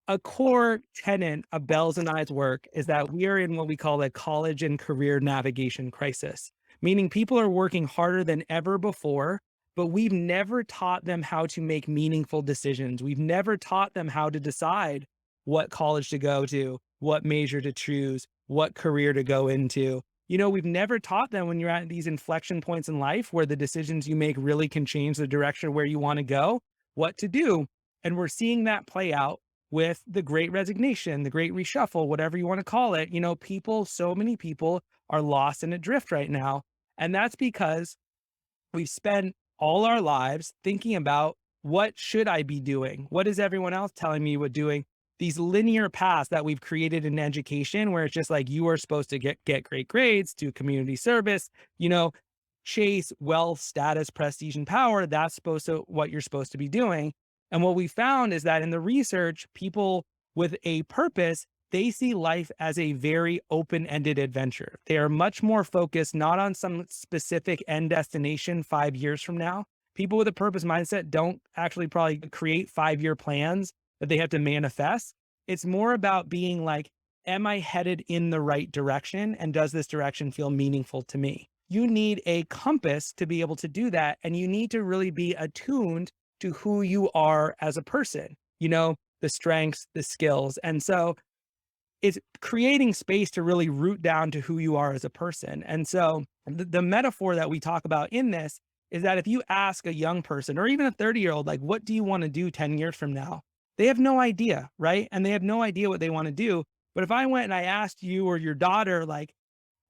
a core tenet of Belle's and I's work is that we are in what we call a college and career navigation crisis, meaning people are working harder than ever before, but we've never taught them how to make meaningful decisions. We've never taught them how to decide what college to go to, what major to choose, what career to go into. You know, we've never taught them when you're at these inflection points in life where the decisions you make really can change the direction where you want to go, what to do. And we're seeing that play out with the great resignation, the great reshuffle, whatever you want to call it. You know, so many people are lost and adrift right now. And that's because we've spent all our lives thinking about what should I be doing? What is everyone else telling me what doing? These linear paths that we've created in education where it's just like you are supposed to get great grades, do community service, you know, chase wealth, status, prestige, and power. That's what you're supposed to be doing. And what we found is that in the research, people with a purpose, they see life as a very open-ended adventure. They are much more focused, not on some specific end destination 5 years from now. People with a purpose mindset don't actually probably create 5-year plans that they have to manifest. It's more about being like, am I headed in the right direction? And does this direction feel meaningful to me? You need a compass to be able to do that. And you need to really be attuned to who you are as a person, you know, the strengths, the skills. And so it's creating space to really root down to who you are as a person. And so the metaphor that we talk about in this is that if you ask a young person or even a 30-year-old, like, what do you want to do 10 years from now? They have no idea, right? And they have no idea what they want to do. But if I went and I asked you or your daughter, like,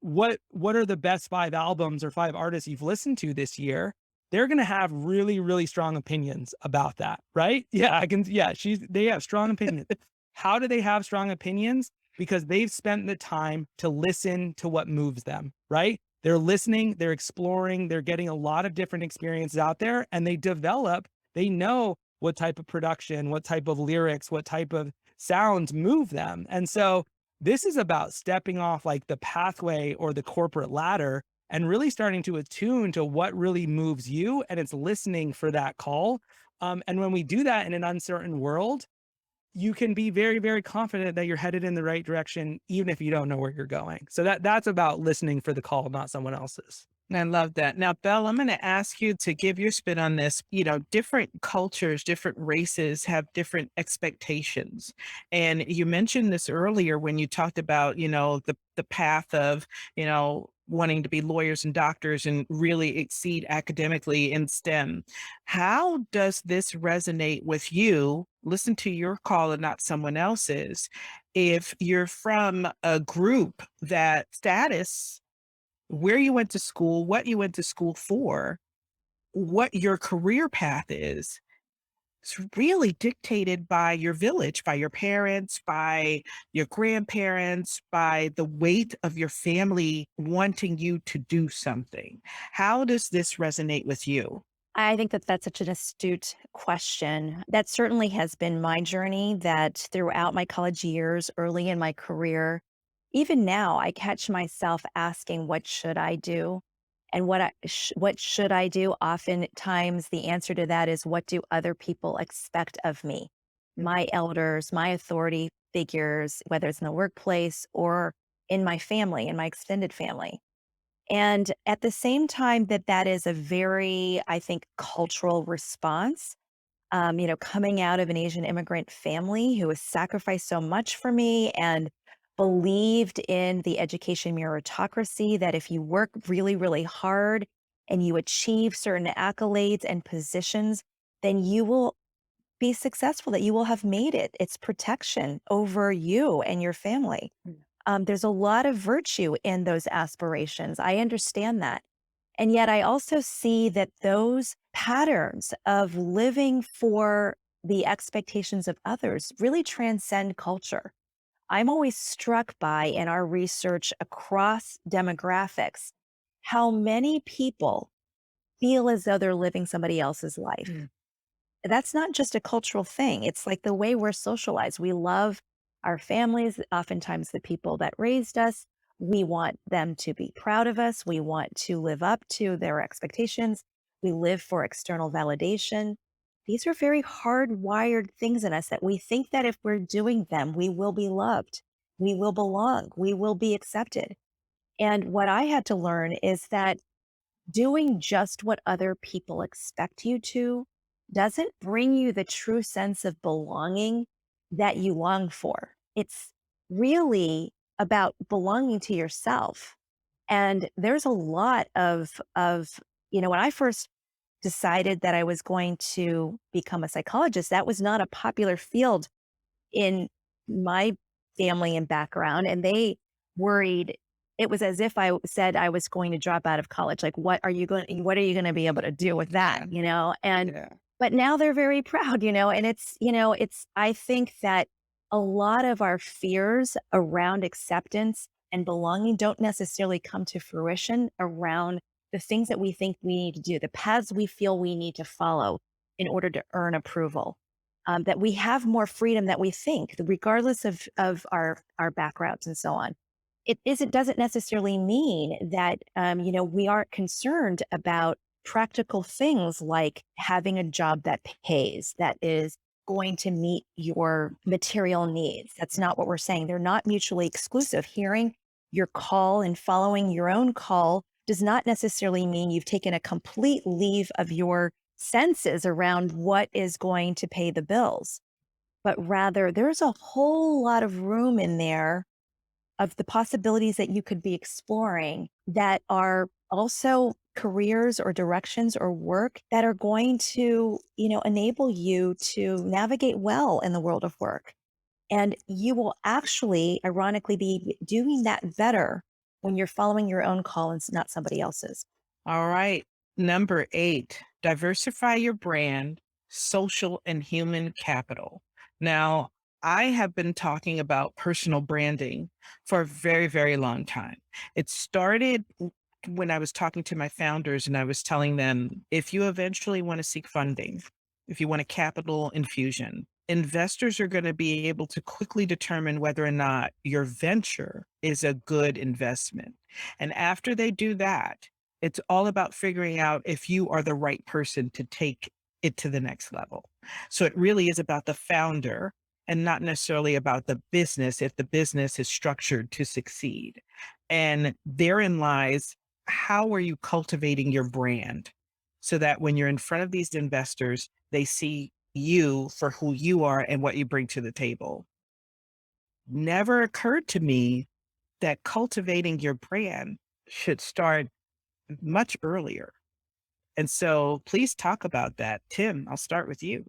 what are the best 5 albums or 5 artists you've listened to this year? They're going to have really, really strong opinions about that, right? Yeah, they have strong opinions. How do they have strong opinions? because they've spent the time to listen to what moves them, right? They're listening, they're exploring, they're getting a lot of different experiences out there, and they know what type of production, what type of lyrics, what type of sounds move them. And so this is about stepping off like the pathway or the corporate ladder and really starting to attune to what really moves you. And it's listening for that call. And when we do that in an uncertain world, you can be very, very confident that you're headed in the right direction, even if you don't know where you're going. So that's about listening for the call, not someone else's. I love that. Now, Belle, I'm going to ask you to give your spin on this. Different cultures, different races have different expectations. And you mentioned this earlier when you talked about, the path of, wanting to be lawyers and doctors and really exceed academically in STEM. How does this resonate with you? Listen to your call and not someone else's. If you're from a group that status, where you went to school, what you went to school for, what your career path is, it's really dictated by your village, by your parents, by your grandparents, by the weight of your family wanting you to do something. How does this resonate with you? I think that that's such an astute question. That certainly has been my journey, that throughout my college years, early in my career, even now, I catch myself asking, what should I do? And what should I do? Oftentimes, the answer to that is, what do other people expect of me? My elders, my authority figures, whether it's in the workplace or in my family, in my extended family. And at the same time that that is a very, I think, cultural response, coming out of an Asian immigrant family who has sacrificed so much for me and believed in the education meritocracy, that if you work really, really hard and you achieve certain accolades and positions, then you will be successful, that you will have made it. It's protection over you and your family. There's a lot of virtue in those aspirations. I understand that. And yet I also see that those patterns of living for the expectations of others really transcend culture. I'm always struck by, in our research across demographics, how many people feel as though they're living somebody else's life. That's not just a cultural thing. It's like the way we're socialized. We love our families, oftentimes the people that raised us. We want them to be proud of us. We want to live up to their expectations. We live for external validation. These are very hardwired things in us, that we think that if we're doing them, we will be loved, we will belong, we will be accepted. And what I had to learn is that doing just what other people expect you to doesn't bring you the true sense of belonging that you long for. It's really about belonging to yourself. And there's a lot when I first decided that I was going to become a psychologist, that was not a popular field in my family and background, and they worried. It was as if I said I was going to drop out of college. Like, what are you going to be able to do with that? And Yeah. but now they're very proud, and I think that a lot of our fears around acceptance and belonging don't necessarily come to fruition around the things that we think we need to do, the paths we feel we need to follow in order to earn approval. That we have more freedom that we think, regardless of our backgrounds and so on. It doesn't necessarily mean that we aren't concerned about practical things like having a job that pays, that is going to meet your material needs. That's not what we're saying. They're not mutually exclusive. Hearing your call and following your own call does not necessarily mean you've taken a complete leave of your senses around what is going to pay the bills, but rather there's a whole lot of room in there of the possibilities that you could be exploring that are also careers or directions or work that are going to, enable you to navigate well in the world of work. And you will actually, ironically, be doing that better when you're following your own call and not somebody else's. All right. Number 8, diversify your brand, social and human capital. Now, I have been talking about personal branding for a very, very long time. It started when I was talking to my founders and I was telling them if you eventually want to seek funding, if you want a capital infusion, investors are going to be able to quickly determine whether or not your venture is a good investment. And after they do that, it's all about figuring out if you are the right person to take it to the next level. So it really is about the founder and not necessarily about the business if the business is structured to succeed. And therein lies, how are you cultivating your brand so that when you're in front of these investors, they see you for who you are and what you bring to the table? Never occurred to me that cultivating your brand should start much earlier. And so please talk about that. Tim, I'll start with you.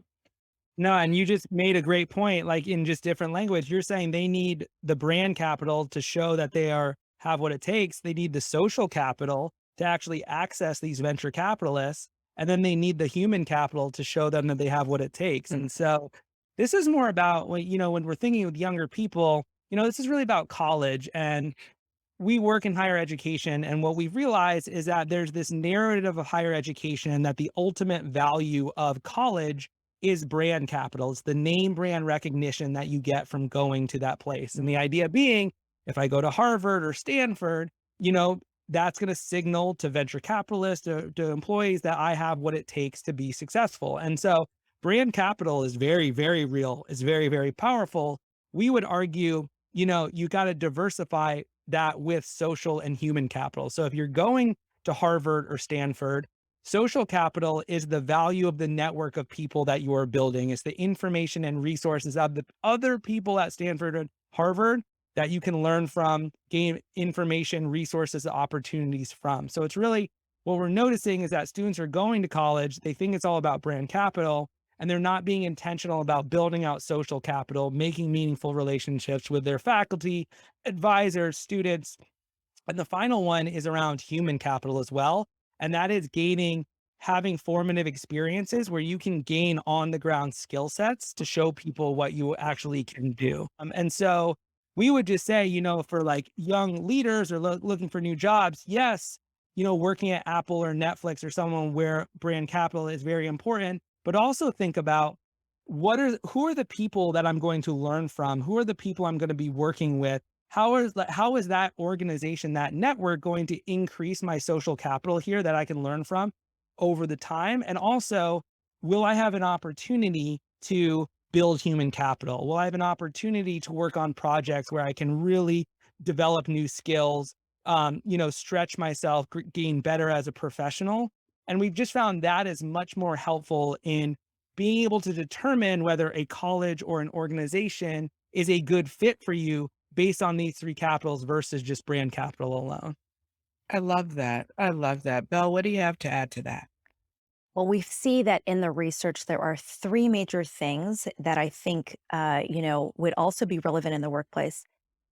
No, and you just made a great point, like in just different language. You're saying they need the brand capital to show that they are have what it takes. They need the social capital to actually access these venture capitalists. And then they need the human capital to show them that they have what it takes. Mm. And so this is more about when, when we're thinking with younger people, this is really about college. And we work in higher education, and what we've realized is that there's this narrative of higher education that the ultimate value of college is brand capital. It's the name brand recognition that you get from going to that place. And the idea being, if I go to Harvard or Stanford, you know, that's going to signal to venture capitalists, to employees that I have what it takes to be successful. And so brand capital is very, very real. It's very, very powerful. We would argue, you got to diversify that with social and human capital. So if you're going to Harvard or Stanford, social capital is the value of the network of people that you are building. It's the information and resources of the other people at Stanford and Harvard that you can learn from, gain information, resources, opportunities from. So it's really what we're noticing is that students are going to college, they think it's all about brand capital, and they're not being intentional about building out social capital, making meaningful relationships with their faculty, advisors, students. And the final one is around human capital as well. And that is having formative experiences where you can gain on the ground skill sets to show people what you actually can do. And so we would just say, for like young leaders or looking for new jobs, yes, working at Apple or Netflix or someone where brand capital is very important, but also think about who are the people that I'm going to learn from? Who are the people I'm going to be working with? How is that organization, that network going to increase my social capital here that I can learn from over the time? And also, will I have an opportunity to build human capital? Will I have an opportunity to work on projects where I can really develop new skills, stretch myself, gain better as a professional? And we've just found that is much more helpful in being able to determine whether a college or an organization is a good fit for you based on these three capitals versus just brand capital alone. I love that. I love that. Belle, what do you have to add to that? Well, we see that in the research, there are three major things that I think, would also be relevant in the workplace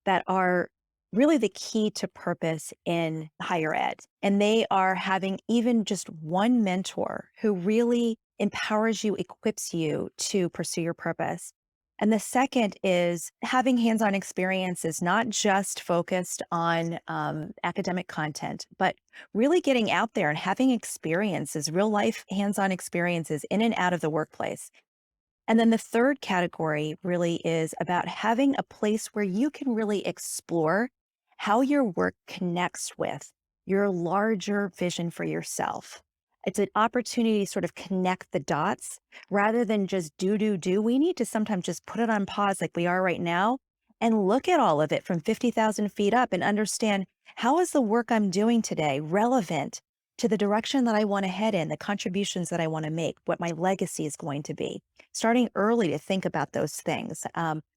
that are really the key to purpose in higher ed. And they are having even just one mentor who really empowers you, equips you to pursue your purpose. And the second is having hands on experiences, not just focused on academic content, but really getting out there and having experiences, real life hands on experiences in and out of the workplace. And then the third category really is about having a place where you can really explore how your work connects with your larger vision for yourself. It's an opportunity to sort of connect the dots rather than just do. We need to sometimes just put it on pause like we are right now and look at all of it from 50,000 feet up and understand, how is the work I'm doing today relevant to the direction that I want to head in, the contributions that I want to make, what my legacy is going to be? Starting early to think about those things,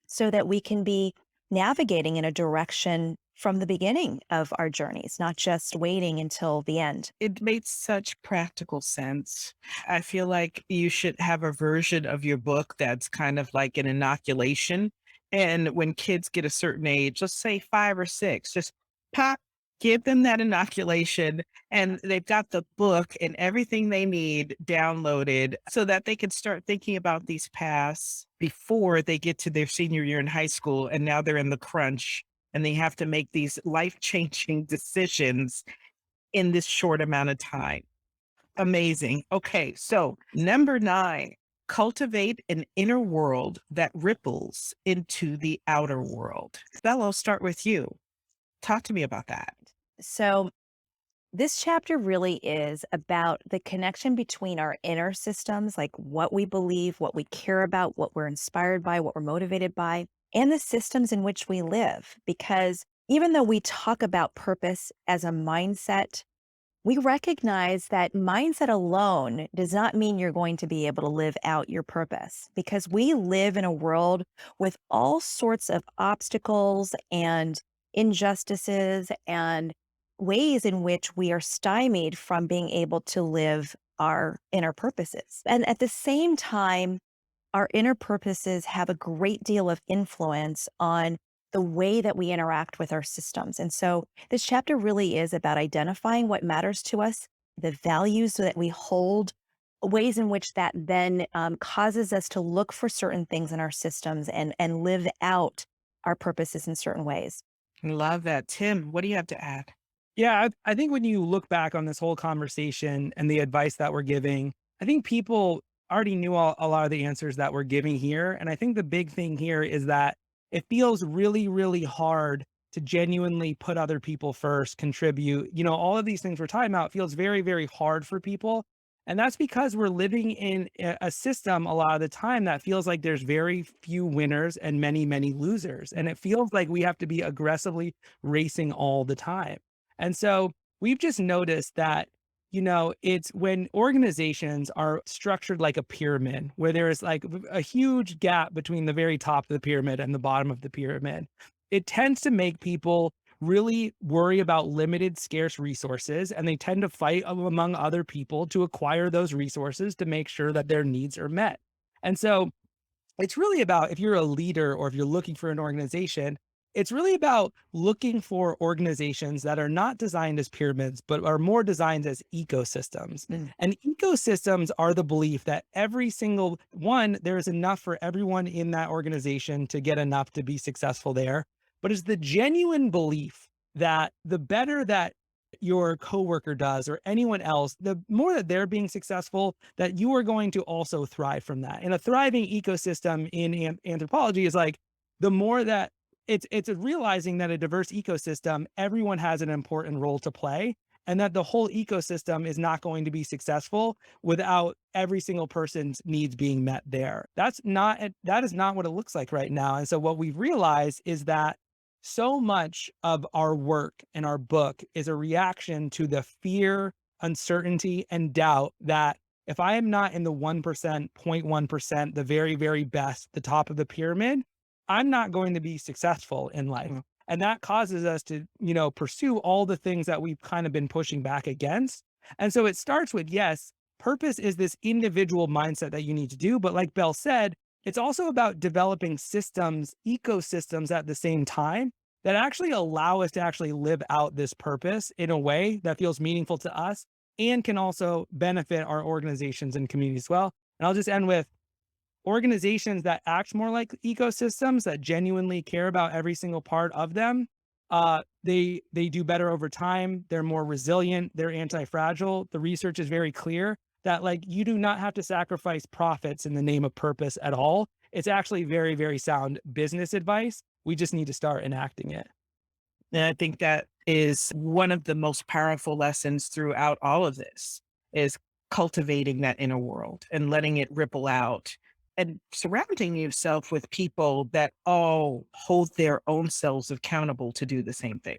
so that we can be navigating in a direction from the beginning of our journeys, not just waiting until the end. It made such practical sense. I feel like you should have a version of your book that's kind of like an inoculation. And when kids get a certain age, let's say 5 or 6, just pop Give them that inoculation, and they've got the book and everything they need downloaded so that they can start thinking about these paths before they get to their senior year in high school. And now they're in the crunch and they have to make these life-changing decisions in this short amount of time. Amazing. Okay, so number 9, cultivate an inner world that ripples into the outer world. Belle, I'll start with you. Talk to me about that. So, this chapter really is about the connection between our inner systems, like what we believe, what we care about, what we're inspired by, what we're motivated by, and the systems in which we live. Because even though we talk about purpose as a mindset, we recognize that mindset alone does not mean you're going to be able to live out your purpose because we live in a world with all sorts of obstacles and injustices and ways in which we are stymied from being able to live our inner purposes. And at the same time, our inner purposes have a great deal of influence on the way that we interact with our systems. And so this chapter really is about identifying what matters to us, the values that we hold, ways in which that then causes us to look for certain things in our systems and live out our purposes in certain ways. Love that. Tim, what do you have to add? Yeah, I think when you look back on this whole conversation and the advice that we're giving, I think people already knew a lot of the answers that we're giving here. And I think the big thing here is that it feels really, really hard to genuinely put other people first, contribute. All of these things we're talking about feels very, very hard for people. And that's because we're living in a system a lot of the time that feels like there's very few winners and many, many losers. And it feels like we have to be aggressively racing all the time. And so we've just noticed that, it's when organizations are structured like a pyramid, where there is like a huge gap between the very top of the pyramid and the bottom of the pyramid, it tends to make people really worry about limited, scarce resources. And they tend to fight among other people to acquire those resources to make sure that their needs are met. And so it's really about if you're a leader or if you're looking for an organization, it's really about looking for organizations that are not designed as pyramids, but are more designed as ecosystems. Mm. And ecosystems are the belief that every single one, there is enough for everyone in that organization to get enough to be successful there. But it's the genuine belief that the better that your coworker does or anyone else, the more that they're being successful, that you are going to also thrive from that. And a thriving ecosystem in anthropology is like the more that it's realizing that a diverse ecosystem, everyone has an important role to play, and that the whole ecosystem is not going to be successful without every single person's needs being met there. That is not what it looks like right now. And so what we've realized is that so much of our work and our book is a reaction to the fear, uncertainty, and doubt that if I am not in the 1%, 0.1%, the very, very best, the top of the pyramid, I'm not going to be successful in life. Mm. And that causes us to, pursue all the things that we've kind of been pushing back against. And so it starts with, yes, purpose is this individual mindset that you need to do. But like Belle said, it's also about developing systems, ecosystems at the same time that actually allow us to actually live out this purpose in a way that feels meaningful to us and can also benefit our organizations and communities as well. And I'll just end with organizations that act more like ecosystems that genuinely care about every single part of them. They do better over time. They're more resilient. They're anti-fragile. The research is very clear that like you do not have to sacrifice profits in the name of purpose at all. It's actually very, very sound business advice. We just need to start enacting it. And I think that is one of the most powerful lessons throughout all of this is cultivating that inner world and letting it ripple out and surrounding yourself with people that all hold their own selves accountable to do the same thing.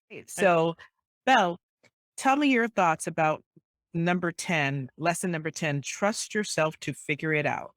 Right. And So, Belle, tell me your thoughts about number 10, lesson number 10, trust yourself to figure it out.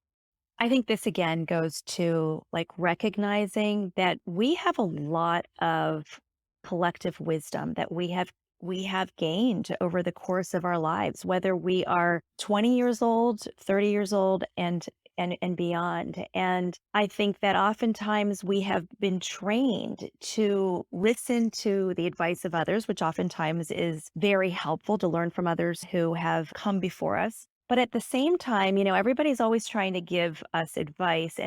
I think this again goes to like recognizing that we have a lot of collective wisdom that we have gained over the course of our lives, whether we are 20 years old, 30 years old, and and beyond. And I think that oftentimes we have been trained to listen to the advice of others, which oftentimes is very helpful to learn from others who have come before us. But at the same time, everybody's always trying to give us advice,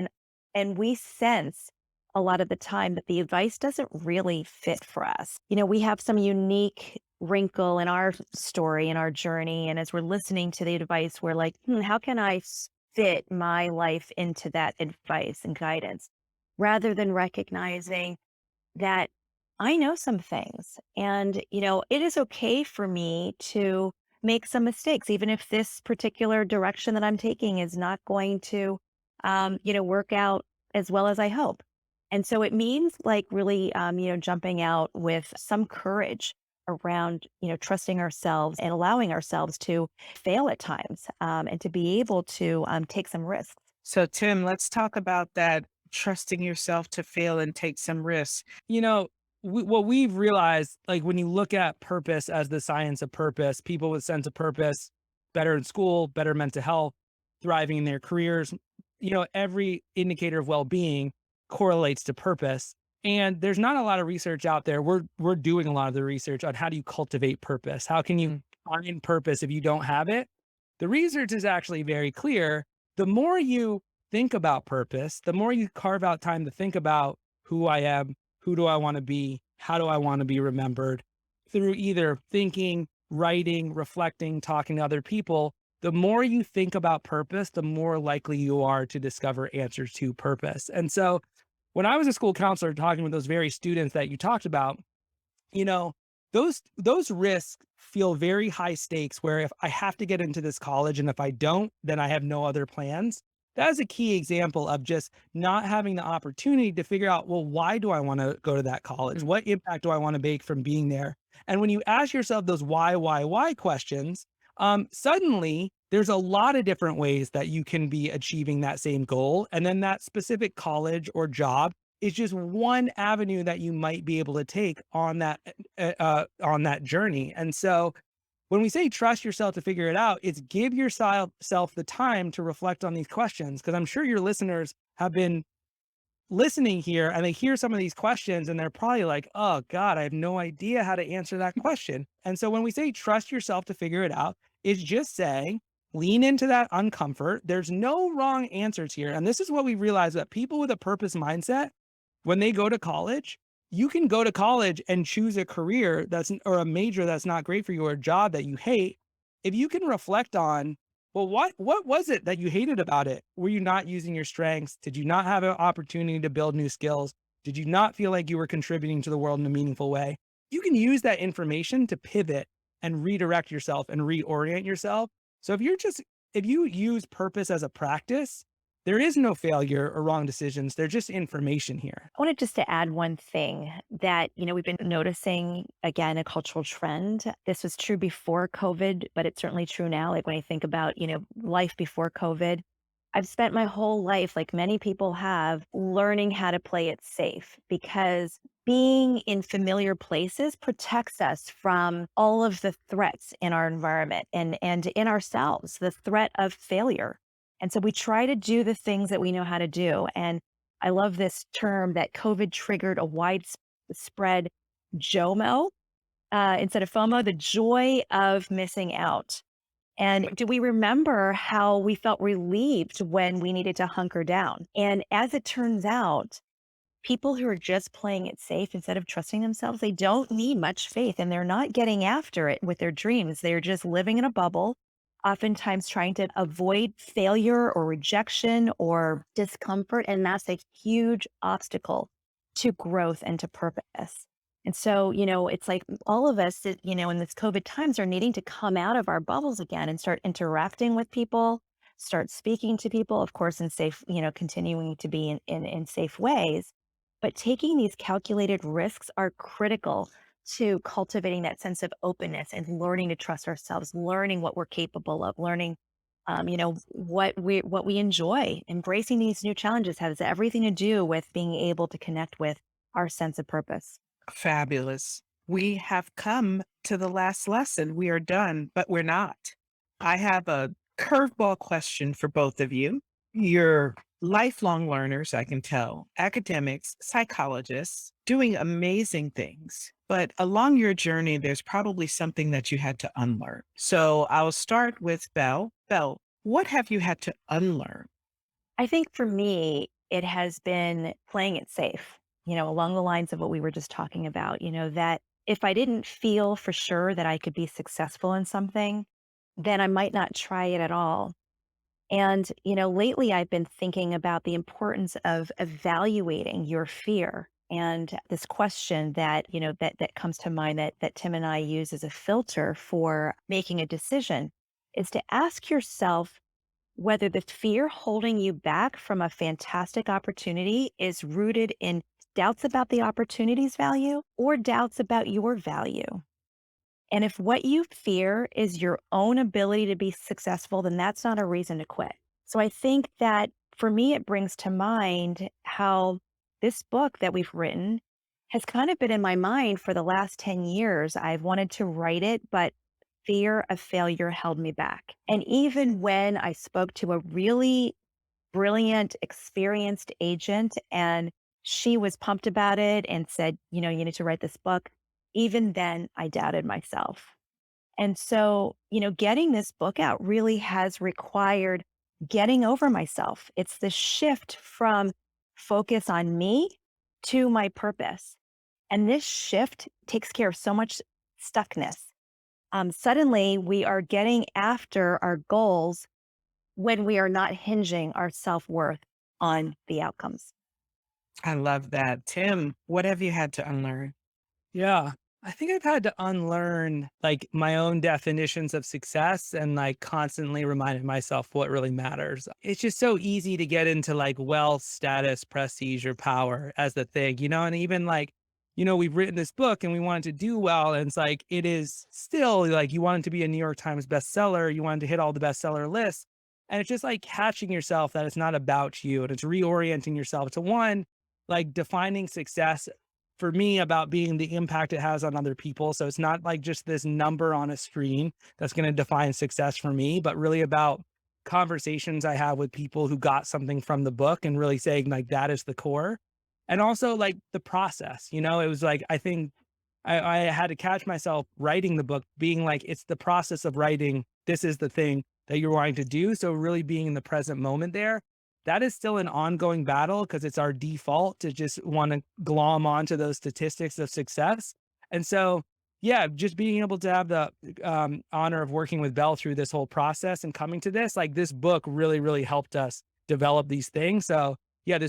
and we sense a lot of the time that the advice doesn't really fit for us. We have some unique wrinkle in our story, in our journey. And as we're listening to the advice, we're like, how can I fit my life into that advice and guidance? Rather than recognizing that I know some things and, it is okay for me to make some mistakes, even if this particular direction that I'm taking is not going to, work out as well as I hope. And so it means like really, jumping out with some courage around, trusting ourselves and allowing ourselves to fail at times, and to be able to take some risks. So, Tim, let's talk about that trusting yourself to fail and take some risks. You know, what we've realized, like when you look at purpose as the science of purpose, people with sense of purpose, better in school, better mental health, thriving in their careers, every indicator of well-being correlates to purpose. And there's not a lot of research out there. We're doing a lot of the research on how do you cultivate purpose? How can you find purpose if you don't have it? The research is actually very clear. The more you think about purpose, the more you carve out time to think about who I am, who do I want to be, how do I want to be remembered, through either thinking, writing, reflecting, talking to other people. The more you think about purpose, the more likely you are to discover answers to purpose. And so when I was a school counselor talking with those very students that you talked about, you know, those risks feel very high stakes where if I have to get into this college and if I don't, then I have no other plans. That is a key example of just not having the opportunity to figure out, well, why do I want to go to that college? What impact do I want to make from being there? And when you ask yourself those why questions, suddenly there's a lot of different ways that you can be achieving that same goal. And then that specific college or job is just one avenue that you might be able to take on that journey. And so when we say trust yourself to figure it out, it's give yourself the time to reflect on these questions. Because I'm sure your listeners have been listening here and they hear some of these questions and they're probably like, oh God, I have no idea how to answer that question. And so when we say trust yourself to figure it out, it's just saying lean into that uncomfort. There's no wrong answers here. And this is what we realize, that people with a purpose mindset, when they go to college, you can go to college and choose a career or a major that's not great for you, or a job that you hate. If you can reflect on, well, what was it that you hated about it? Were you not using your strengths? Did you not have an opportunity to build new skills? Did you not feel like you were contributing to the world in a meaningful way? You can use that information to pivot and redirect yourself and reorient yourself. So if you use purpose as a practice, there is no failure or wrong decisions. There's just information here. I wanted just to add one thing that, we've been noticing again, a cultural trend. This was true before COVID, but it's certainly true now. Like when I think about, life before COVID, I've spent my whole life, like many people have, learning how to play it safe, because being in familiar places protects us from all of the threats in our environment and in ourselves, the threat of failure. And so we try to do the things that we know how to do. And I love this term that COVID triggered a widespread JOMO, instead of FOMO, the joy of missing out. And do we remember how we felt relieved when we needed to hunker down? And as it turns out, people who are just playing it safe instead of trusting themselves, they don't need much faith and they're not getting after it with their dreams. They're just living in a bubble, oftentimes trying to avoid failure or rejection or discomfort. And that's a huge obstacle to growth and to purpose. And so, it's like all of us, in this COVID times are needing to come out of our bubbles again and start interacting with people, start speaking to people, of course, in safe, continuing to be in safe ways. But taking these calculated risks are critical to cultivating that sense of openness and learning to trust ourselves, learning what we're capable of, learning, what we enjoy. Embracing these new challenges has everything to do with being able to connect with our sense of purpose. Fabulous. We have come to the last lesson. We are done, but we're not. I have a curveball question for both of you. You're lifelong learners, I can tell, academics, psychologists, doing amazing things. But along your journey, there's probably something that you had to unlearn. So I'll start with Belle. Belle, what have you had to unlearn? I think for me, it has been playing it safe, along the lines of what we were just talking about, that if I didn't feel for sure that I could be successful in something, then I might not try it at all. And, lately I've been thinking about the importance of evaluating your fear. And this question that, that comes to mind that Tim and I use as a filter for making a decision is to ask yourself whether the fear holding you back from a fantastic opportunity is rooted in doubts about the opportunity's value or doubts about your value. And if what you fear is your own ability to be successful, then that's not a reason to quit. So I think that for me, it brings to mind how this book that we've written has kind of been in my mind for the last 10 years. I've wanted to write it, but fear of failure held me back. And even when I spoke to a really brilliant, experienced agent and she was pumped about it and said, you need to write this book, even then I doubted myself. And so, getting this book out really has required getting over myself. It's the shift from focus on me to my purpose. And this shift takes care of so much stuckness. Suddenly, we are getting after our goals when we are not hinging our self worth on the outcomes. I love that. Tim, what have you had to unlearn? Yeah. I think I've had to unlearn like my own definitions of success and like constantly reminding myself what really matters. It's just so easy to get into like wealth, status, prestige, or power as the thing, and even like, we've written this book and we want it to do well. And it's like, it is still like you want it to be a New York Times bestseller. You want it to hit all the bestseller lists. And it's just like catching yourself that it's not about you and it's reorienting yourself to one, like defining success for me about being the impact it has on other people. So it's not like just this number on a screen that's going to define success for me, but really about conversations I have with people who got something from the book and really saying like that is the core. And also like the process, it was like, I think I had to catch myself writing the book, being like, it's the process of writing. This is the thing that you're wanting to do. So really being in the present moment there, that is still an ongoing battle because it's our default to just want to glom onto those statistics of success. And so, yeah, just being able to have the honor of working with Belle through this whole process and coming to this, like this book really, really helped us develop these things. So yeah,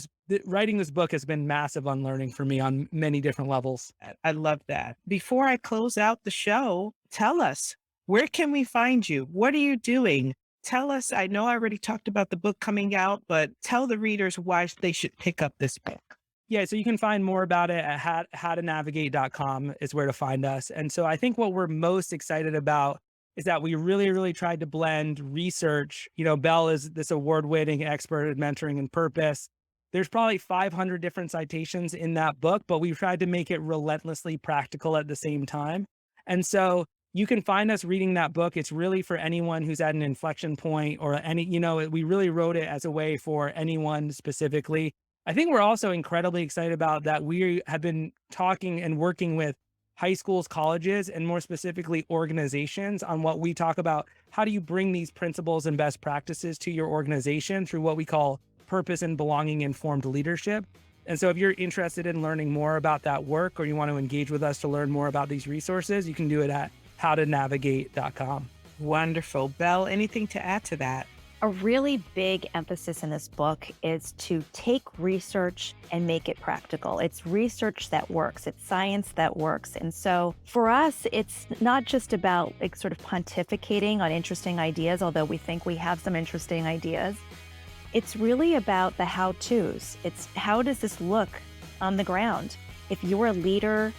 writing this book has been massive unlearning for me on many different levels. I love that. Before I close out the show, tell us, where can we find you? What are you doing? Tell us, I know I already talked about the book coming out, but tell the readers why they should pick up this book. Yeah, so you can find more about it at howtonavigate.com is where to find us. And so I think what we're most excited about is that we really, really tried to blend research. Belle is this award-winning expert at mentoring and purpose. There's probably 500 different citations in that book, but we've tried to make it relentlessly practical at the same time. And so you can find us reading that book. It's really for anyone who's at an inflection point or we really wrote it as a way for anyone specifically. I think we're also incredibly excited about that. We have been talking and working with high schools, colleges, and more specifically organizations on what we talk about. How do you bring these principles and best practices to your organization through what we call purpose and belonging informed leadership? And so if you're interested in learning more about that work or you want to engage with us to learn more about these resources, you can do it at howtonavigate.com. Wonderful. Belle, anything to add to that? A really big emphasis in this book is to take research and make it practical. It's research that works. It's science that works. And so for us, it's not just about like sort of pontificating on interesting ideas, although we think we have some interesting ideas. It's really about the how-tos. It's how does this look on the ground? If you're a leader,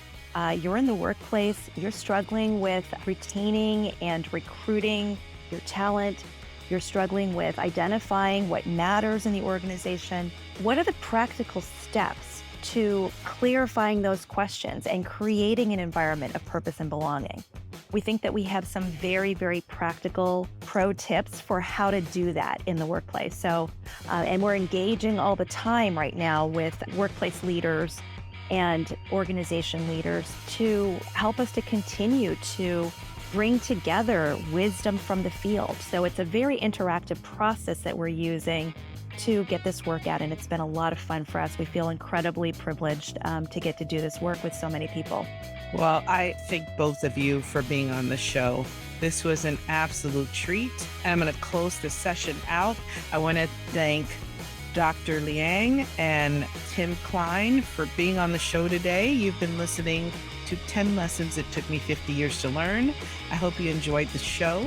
you're in the workplace, you're struggling with retaining and recruiting your talent, you're struggling with identifying what matters in the organization. What are the practical steps to clarifying those questions and creating an environment of purpose and belonging? We think that we have some very, very practical pro tips for how to do that in the workplace. So, and we're engaging all the time right now with workplace leaders and organization leaders to help us to continue to bring together wisdom from the field. So it's a very interactive process that we're using to get this work out. And it's been a lot of fun for us. We feel incredibly privileged to get to do this work with so many people. Well, I thank both of you for being on the show. This was an absolute treat. I'm going to close the session out. I want to thank Dr. Liang and Tim Klein for being on the show today. You've been listening to 10 Lessons It Took Me 50 Years to Learn. I hope you enjoyed the show.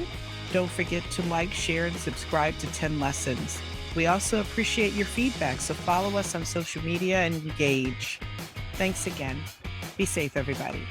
Don't forget to like, share, and subscribe to 10 Lessons. We also appreciate your feedback, so follow us on social media and engage. Thanks again. Be safe, everybody.